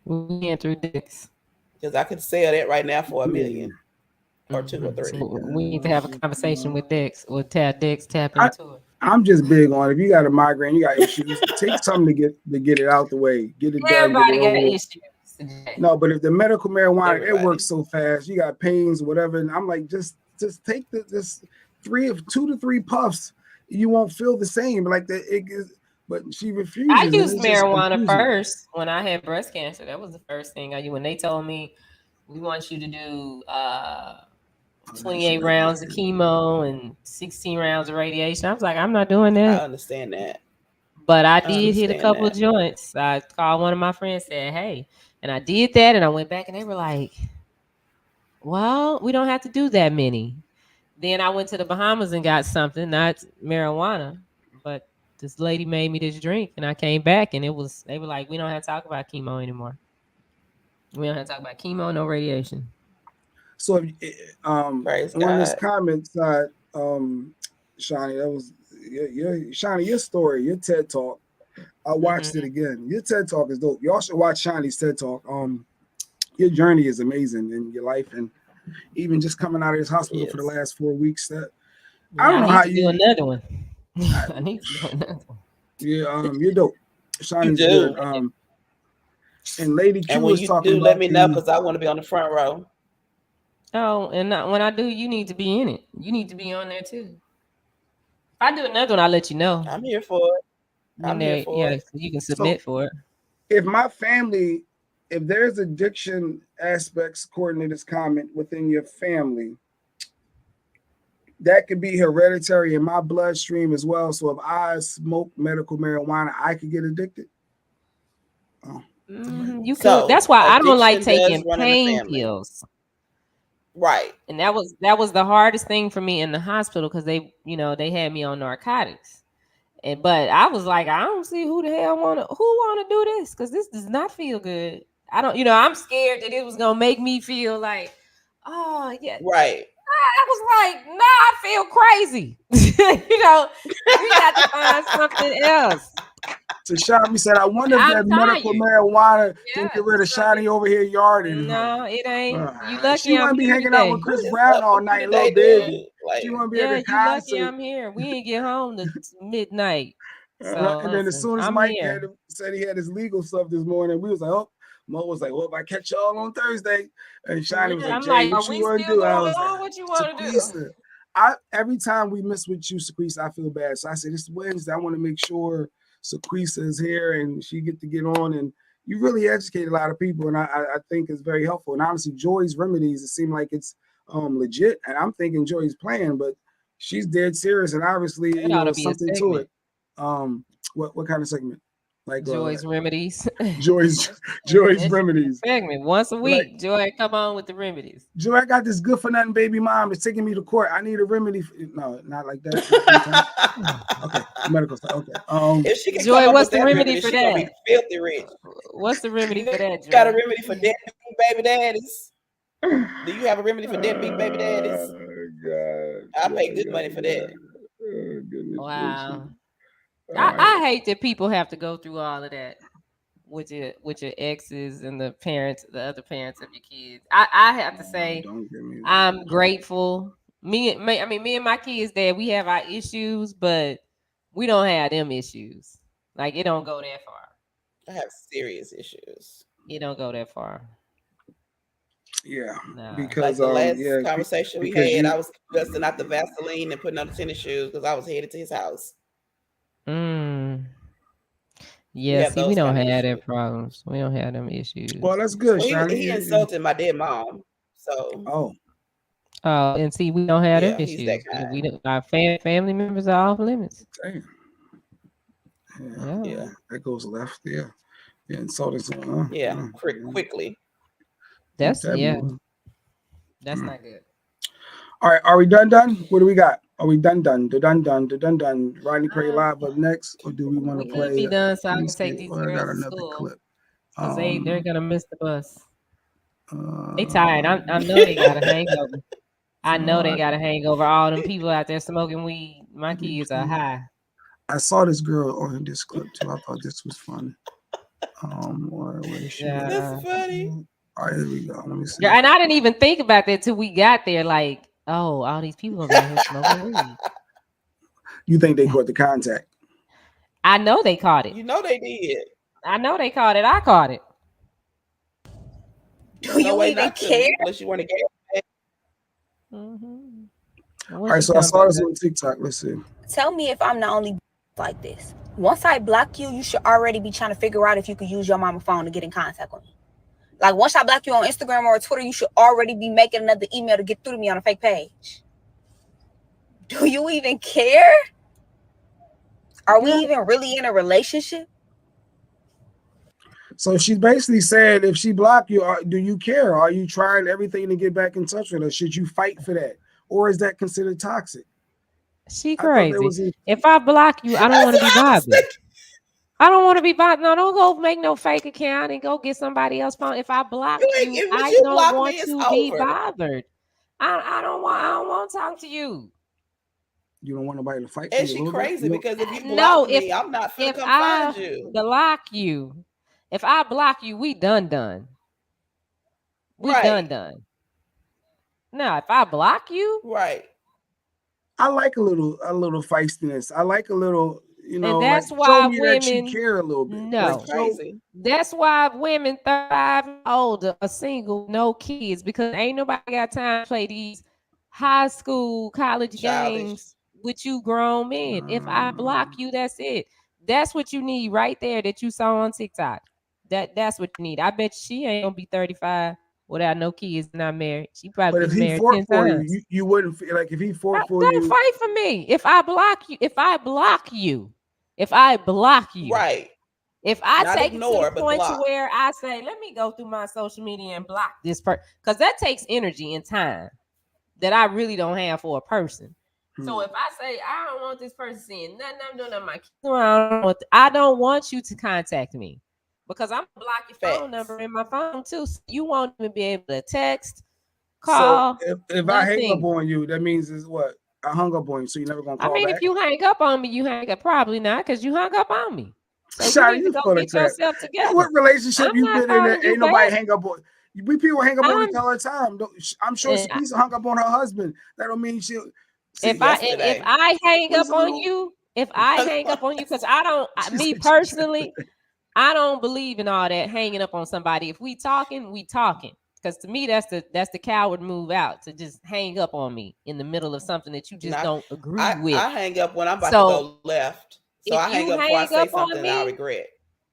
went through dicks. Because I could sell that right now for $1 million or 2 or 3. So we need to have a conversation with Dex. We'll tap into it. I'm just big on if you got a migraine, you got issues, take something to get it out the way. Get it done. Everybody got issues. No, but if the medical marijuana, it works so fast, you got pains, whatever. And I'm like, just take this 2 to 3 puffs. You won't feel the same. Like that, but she refused. I used marijuana first when I had breast cancer. That was the first thing I used. When they told me we want you to do 28 rounds of chemo and 16 rounds of radiation, I was like, I'm not doing that. I understand that. But I did hit a couple of joints. I called one of my friends, said, hey, and I did that, and I went back, and they were like, well, we don't have to do that many. Then I went to the Bahamas and got something, not marijuana, but this lady made me this drink, and I came back, and they were like, we don't have to talk about chemo anymore. We don't have to talk about chemo, no radiation. So, on this comment side, Shawnee, that was Shawnee, your story, your TED Talk. I watched it again. Your TED Talk is dope. Y'all should watch Shawnee's TED Talk. Your journey is amazing in your life, and even just coming out of this hospital for the last 4 weeks. That I don't know how you do another one. I need to do another one. Yeah, you're dope. Shawnee's good. And Lady Q was talking about. Let me know because I want to be on the front row. Oh, and when I do, you need to be in it. You need to be on there too. If I do another one, I'll let you know. I'm here for it. I'm here for it. You can submit for it. If my family, if there's addiction aspects according to this comment within your family, that could be hereditary in my bloodstream as well. So if I smoke medical marijuana, I could get addicted. Oh. You could. So, that's why I don't like taking pain pills. Right. And that was the hardest thing for me in the hospital because they had me on narcotics. But I was like, I don't see who the hell wanna do this because this does not feel good. I don't, I'm scared that it was gonna make me feel like, oh yeah, right. I was like, nah, I feel crazy. You know, we got to find something else. Tashami said, I wonder if I'm that medical tired. marijuana can Yeah, get rid of Shiny over here yarding her. no, it ain't. You lucky She I'm want to be here hanging out today. with Chris What is Brown up all with you night, today, little baby. dude? Like, She want to be at Yeah, the you lucky concert. I'm here. We ain't get home to midnight. So And then as listen, soon as I'm Mike here. said he had his legal stuff this morning, we was like, oh, Mo was like, well, if I catch y'all on Thursday, and Shiny was Yeah, like, I'm Jay, like, what are you we want to still do? I going was like, on? What you want to do? Sequisa. Every time we miss with you, Sequisa, I feel bad. So I said, it's Wednesday. I want to make sure Sequisa is here and she get to get on. And you really educate a lot of people, and I think it's very helpful. And honestly, Joy's remedies, it seemed like it's legit. And I'm thinking Joy's playing, but she's dead serious, and obviously, That ought to be a something to segment. it. What kind of segment? Like Joy's remedies. Joy's It's remedies. a segment once a Like, week. Joy, come on with the remedies. Joy, I got this good for nothing baby mom. It's taking me to court. I need a remedy. No, not like that. Okay, medical stuff. Okay. if she can come Joy, up what's with the that remedy remedy, for she gonna be that? filthy rich. What's the remedy for that, You got a Joy? remedy for deadbeat baby daddies? Do you have a remedy for deadbeat baby daddies? I pay good money for that. Wow. I hate that people have to go through all of that with your exes and the other parents of your kids. I have to say, I'm grateful. Me and my kids, Dad, we have our issues, but we don't have them issues. Like, it don't go that far. I have serious issues. It don't go that far. Yeah, Nah. because like the last conversation we had, I was dusting out the Vaseline and putting on the tennis shoes because I was headed to his house. Yeah, see, we don't have that problems. We don't have them issues. Well, that's good. Well, he insulted my dead mom. So and see, we don't have them yeah, he's that issues. guy. We don't, our family members are off limits. Damn. Yeah, that goes left. Yeah, insulting someone. Quickly. That's That's not good. All right, are we done? What do we got? Are we done? Done. Rodney Pray Live up next, or do we want to play? Be done so I can take these girls I got to another school. clip. Because they're gonna miss the bus. They tired. I know they got a hangover. I know they got a hangover. All them people out there smoking weed. My kids are high. I saw this girl on this clip too. I thought this was funny. Where is she? That's funny. All right, here we go. Let me see. Yeah, and I didn't even think about that till we got there. Like, oh, all these people gonna be out here smoking weed. You think they caught the contact? I know they caught it. You know they did. I know they caught it. I caught it. Do you even care? Unless you want to get. All right, so I saw this on TikTok. Let's see. Tell me if I'm the only like this. Once I block you, you should already be trying to figure out if you could use your mama's phone to get in contact with me. Like, once I block you on Instagram or Twitter, you should already be making another email to get through to me on a fake page. Do you even care? Are we even really in a relationship? So she's basically saying, if she blocked you, do you care? Are you trying everything to get back in touch with her? Should you fight for that? Or is that considered toxic? She crazy. If I block you, I don't want to be bothered. I don't want to be bothered. No, don't go make no fake account and go get somebody else's phone. If I block you, I don't want to be bothered. I don't want to talk to you. You don't want nobody to fight. And she crazy because if you block me, I'm not finna come find you. If I block you, we done. We done. Now, if I block you, right. I like a little feistiness. I like a little, and that's why show me women that you care a little bit. No, crazy. That's why women 35 and older are single, no kids, because ain't nobody got time to play these high school, college games with you grown men. If I block you, that's it. That's what you need right there that you saw on TikTok. That's what you need. I bet she ain't gonna be 35 without no kids, not married. She probably But if he married fought 10 for times. you wouldn't feel like if he fought for Don't you. fight for me. If I block you, right. If I Not take ignore, it to the but point block. to where I say, let me go through my social media and block this person, because that takes energy and time that I really don't have for a person. So if I say I don't want this person seeing nothing I'm doing on my camera, I don't want you to contact me, because I'm gonna block your phone number in my phone too. So you won't even be able to text, call. So if I hang up on you, that means is what? I hung up on you, so you're never gonna call back. If you hang up on me, you hang up. Probably not, because you hung up on me. So Shawty, you need to go full get of crap. yourself together. What relationship I'm you not been in that calling you ain't nobody back. hang up on? We people hang up on each other all the time. I'm sure Sapisa hung up on her husband. That don't mean she'll. If I hang up on you, because I don't, me personally, I don't believe in all that hanging up on somebody. If we talking, we talking. Because to me, that's the coward move out, to just hang up on me in the middle of something that you just don't agree with. I hang up when I'm about to go left. So I hang up before I say something me, I regret.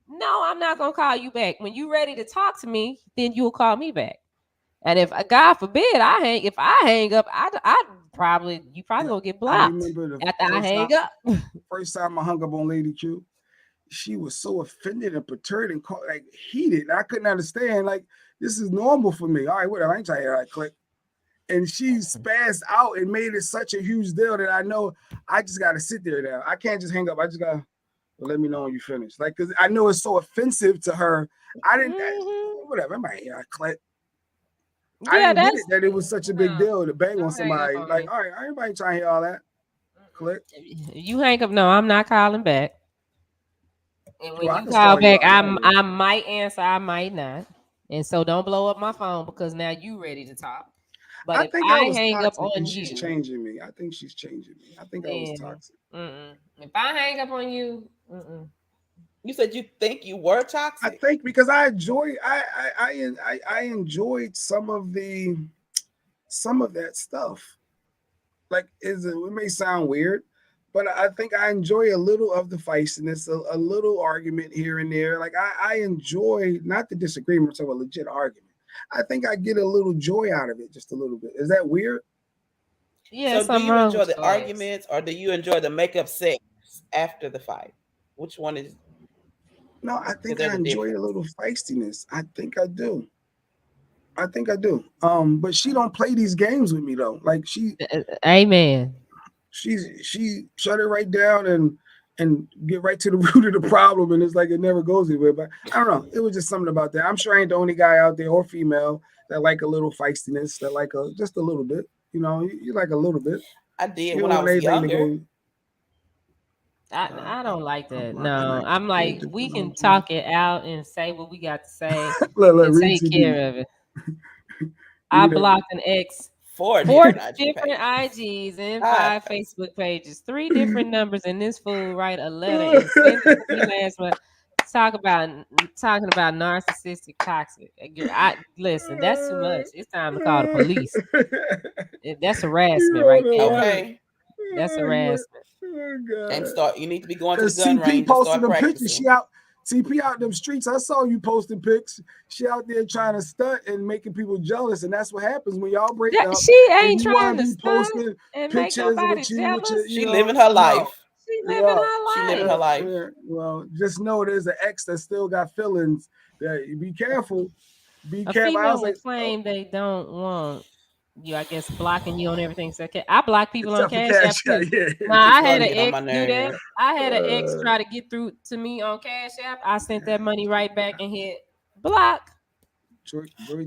No, I'm not gonna call you back. When you're ready to talk to me, then you'll call me back. And if God forbid if I hang up, you probably gonna get blocked. I remember after I hang up. First time I hung up on Lady Q, she was so offended and perturbed and like heated. I couldn't understand. Like, this is normal for me. All right, whatever. I ain't trying to hear that click. And she spazzed out and made it such a huge deal that I know I just got to sit there now. I can't just hang up. I just got to let me know when you finish. Like, because I know it's so offensive to her. I didn't, whatever. I might hear that click. I didn't get it that it was such a big deal to bang on somebody. Like, all right, everybody trying to hear all that. Click. You hang up. No, I'm not calling back. And when you call back, I might answer, I might not. And so don't blow up my phone, because now you ready to talk. But if I hang up on you, she's changing me. I think she's changing me. I think I was toxic. If I hang up on you, You said you think you were toxic? I think because I enjoyed some of that stuff. Like, it may sound weird, but I think I enjoy a little of the feistiness, a little argument here and there. Like, I enjoy not the disagreements of a legit argument. I think I get a little joy out of it, just a little bit. Is that weird? Yeah. So do you enjoy the arguments, or do you enjoy the makeup sex after the fight? Which one is? No, I think I enjoy a little feistiness. I think I do. But she don't play these games with me though. Like, amen. She shut it right down and get right to the root of the problem, and it's like it never goes anywhere. But I don't know. It was just something about that. I'm sure I ain't the only guy out there or female that like a little feistiness, that like just a little bit. You know, you like a little bit. I did when I was younger. I don't like that. No, I'm like, we can talk it out and say what we got to say and take care of it. I blocked an ex, 4 different IGs and 5 Facebook pages, 3 different numbers, and this fool write a letter and send it to me last month. Talking about narcissistic, toxic. Listen, that's too much. It's time to call the police. That's harassment right there. Okay. That's harassment. And you need to be going to the gun range and start practicing. She TP out them streets. I saw you posting pics. She out there trying to stunt and making people jealous, and that's what happens when y'all break up. She ain't trying to stunt and make nobody jealous. She living her life. She living her life. Yeah. Well, just know there's an ex that still got feelings. That be careful. Be careful. I was like, claim they don't want you, I guess, blocking you on everything. So I block people on Cash App. Yeah. I had an ex do that. I had an ex try to get through to me on Cash App. I sent that money right back and hit block.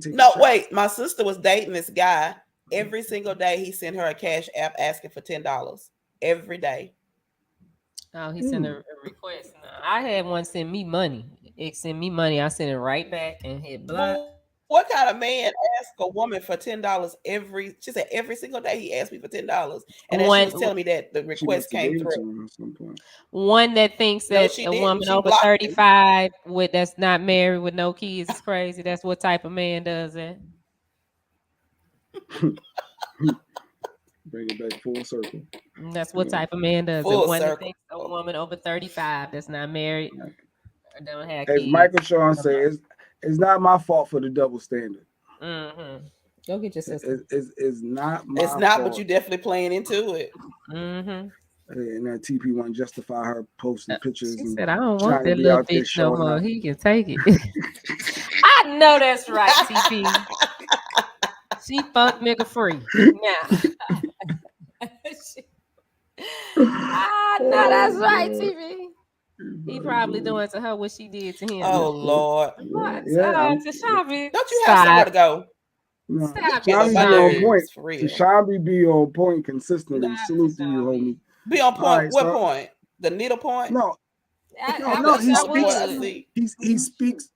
No, wait. My sister was dating this guy. Every single day he sent her a Cash App asking for $10. Every day. Oh, he sent a request. No, I had one send me money. Ex sent me money. I sent it right back and hit block. What kind of man asked a woman for $10 she said every single day he asked me for $10. And then she was telling me that the request came through. One that thinks that a woman over 35 that's not married with no kids is crazy. That's what type of man does that. Bring it back full circle. That's what type of man does it. One that thinks a woman over 35 that's not married or don't have kids. As Michael Shawn says, it's not my fault for the double standard. Mm-hmm. Go get your sister. It's not my It's not, fault. but you definitely playing into it. Mm-hmm. And that TP want to justify her posting pictures. She said, I don't want that little bitch no more. Up. He can take it. I know that's right, TP. She fuck nigga free. Now. I know that's right, TP. He probably doing to her what she did to him. Oh Lord! What? To Shabby. Don't you have somewhere to go? No, Stop Get on it, my Shambi be on point. nerves for real. Shambi be on point consistently. Stop Salute it, to you, Shambi. homie. Be on All point. right, What so point? The needle point? no, I no. wish He I What I speaks. would. see. He speaks.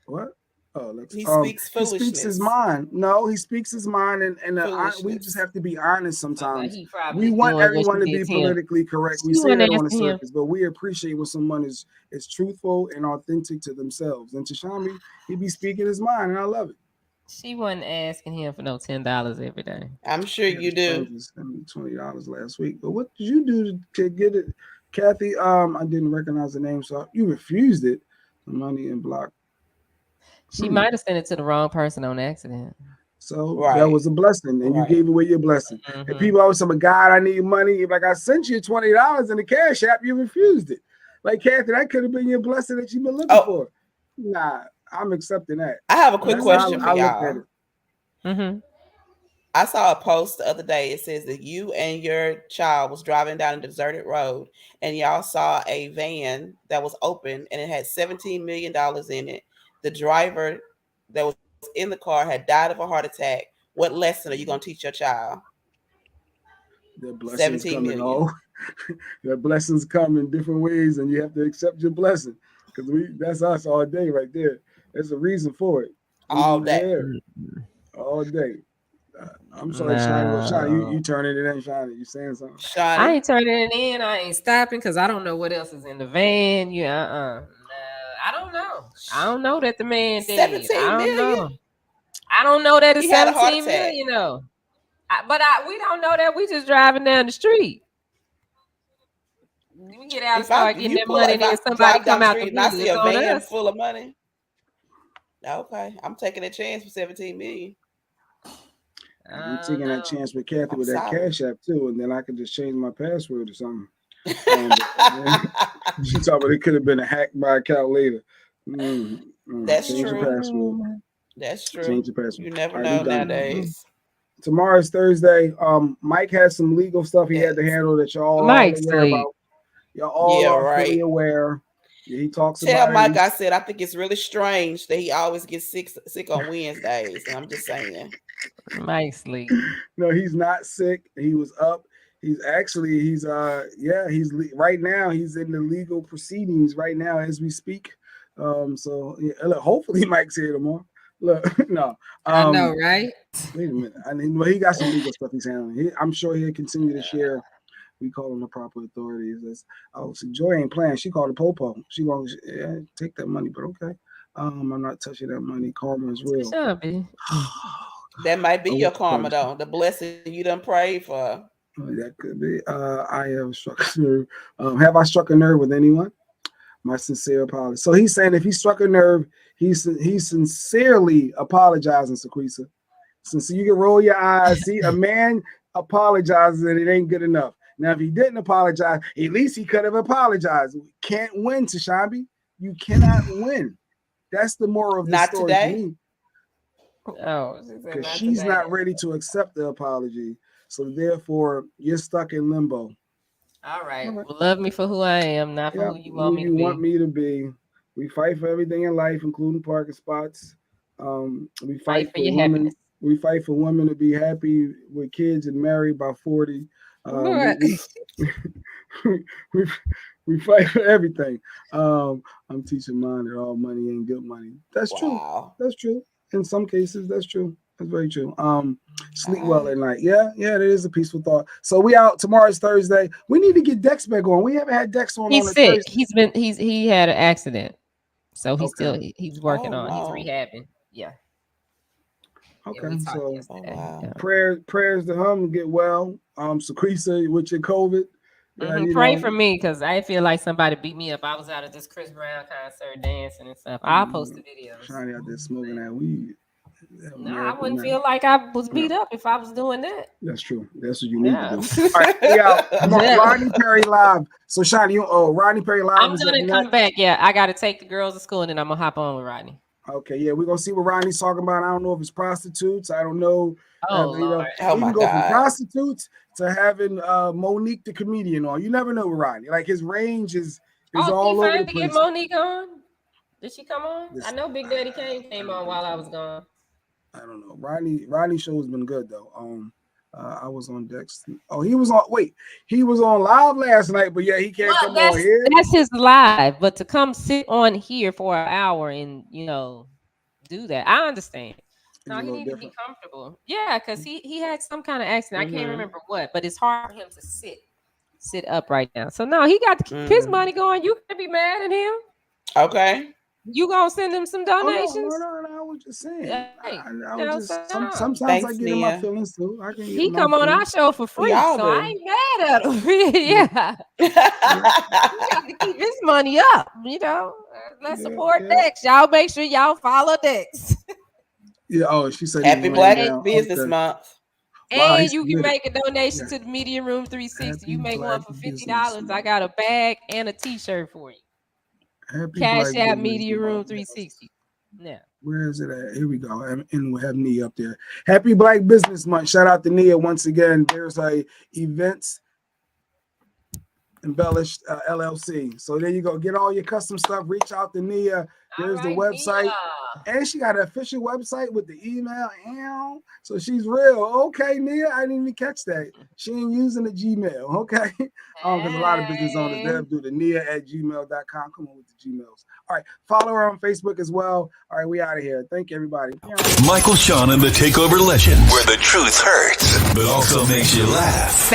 What? Oh, let's He speaks he speaks his foolishness. mind. No, he speaks his mind, and we just Foolishness. have to be honest sometimes. He We probably want doing what everyone to she be did to him. politically correct. We She say wasn't that on the asking him. surface, but we appreciate when someone is truthful and authentic to themselves. And to Shami, he be speaking his mind, and I love it. She wasn't asking him for no $10 every day. I'm sure you do. Sent me $20 last week. But what did you do to get it, Kathy? I didn't recognize the name, so you refused it. The money and block. She might have sent it to the wrong person on accident. So that was a blessing, and you gave away your blessing. Mm-hmm. And people always say, "God, I need money." Like I sent you $20 in the Cash App, you refused it. Like Kathy, that could have been your blessing that you've been looking for. Nah, I'm accepting that. I have a quick question for I y'all. Mm-hmm. I saw a post the other day. It says that you and your child was driving down a deserted road, and y'all saw a van that was open, and it had $17 million in it. The driver that was in the car had died of a heart attack. What lesson are you going to teach your child? The blessings come in all. The blessings come in different ways, and you have to accept your blessing because that's us all day right there. There's a reason for it. All day. All day. I'm sorry, Shiny. You turning it in, Shiny. You saying something? Shiny. I ain't turning it in. I ain't stopping because I don't know what else is in the van. I don't know. I don't know that the man did. 17 million. Know. I don't know that it's 17 million. You know. We don't know that. We just driving down the street. We get out and start getting that money, and then somebody come out the and I see a van us. full of money. Okay, I'm taking a chance for 17 million. I'm taking that chance with Kathy with that Cash App too, and then I can just change my password or something. She talking about it could have been a hack by account later. That's change true. Your password. That's true. Change your password. You never know nowadays. Tomorrow's Thursday. Mike has some legal stuff he had to handle that y'all all aware about. Y'all all are fully aware. Yeah, he talks about it. Tell Mike I said I think it's really strange that he always gets sick on Wednesdays. And I'm just saying. Mike's sleep. No, he's not sick. He was up. He's right now he's in the legal proceedings right now as we speak. So yeah, look, hopefully Mike's here tomorrow. Look, no. I know, right? Wait a minute. I mean, well, he got some legal stuff he's handling. I'm sure he'll continue to share. We call them the proper authorities. So Joy ain't playing. She called the popo. She gonna take that money, but okay. I'm not touching that money. Karma is real. That might be your karma, though. The blessing you done prayed for. That could be. I have struck a nerve. Have I struck a nerve with anyone? My sincere apology. So he's saying if he struck a nerve, he's sincerely apologizing, Sequisa. So you can roll your eyes. See, a man apologizes and it ain't good enough. Now, if he didn't apologize, at least he could have apologized. Can't win, Tashambi. You cannot win. That's the moral of the story today. to me. Oh, because she's not ready to accept the apology. So therefore, you're stuck in limbo. All right. Well, love me for who I am, not for who you want me to be. We fight for everything in life, including parking spots. We fight for your women. Happiness. We fight for women to be happy with kids and married by 40. We fight for everything. I'm teaching mine that all money ain't good money. That's true. That's true. In some cases, that's true. That's very true. Sleep well at night. Yeah, it is a peaceful thought. So we out. Tomorrow's Thursday. We need to get Dex back on. We haven't had Dex on. He's on sick. Thursday. He had an accident, so he's working on. He's rehabbing. Yeah. Okay. So prayers to him get well. Sequisa with your COVID. Pray for me because I feel like somebody beat me up. I was out at this Chris Brown concert dancing and stuff. I'll post the videos. Shiny out there smoking that weed. No, I wouldn't feel like I was beat up if I was doing that. That's true. That's what you need to do. All right, come on, Rodney Perry live. So Shiny, Rodney Perry live. I'm gonna come back. Yeah, I got to take the girls to school and then I'm gonna hop on with Rodney. Okay, yeah, we're gonna see what Rodney's talking about. I don't know if it's prostitutes. I don't know. Lord. He can go from prostitutes to having Monique the comedian on. You never know with Rodney. Like his range is all over the place. Get Monique on? Did she come on? I know Big Daddy came on while I was gone. I don't know. Rodney show has been good though. I was on Dex. Oh, he was on live last night, but yeah, he can't come on here. That's his live, but to come sit on here for an hour and do that, I understand. No, he needs to be comfortable. Yeah, because he had some kind of accident. I can't remember what, but it's hard for him to sit up right now. So no, he got to keep his money going. You can't be mad at him. Okay. You gonna send him some donations? No, I was just saying. Hey, sometimes I get in my feelings too. He come on our show for free, so I ain't mad at him. Yeah. He got to keep his money up, Let's support Dex. Y'all make sure y'all follow Dex. Yeah, she said Happy Black Business Month. And you can make a donation to the Media Room 360. You make one for $50. I got a bag and a t-shirt for you. Cash App Media Room 360. Yeah. Where is it at? Here we go. And we'll have Nia up there. Happy Black Business Month. Shout out to Nia once again. There's a events embellished LLC. So there you go. Get all your custom stuff. Reach out to Nia. There's the website. Nia. And she got an official website with the email. So she's real. Okay, Nia. I didn't even catch that. She ain't using the Gmail. Okay. Because a lot of business owners they do the nia@gmail.com. Come on with the Gmails. All right. Follow her on Facebook as well. All right. We out of here. Thank you, everybody. Michael Shawn and the Takeover Legend, where the truth hurts, but also makes you laugh.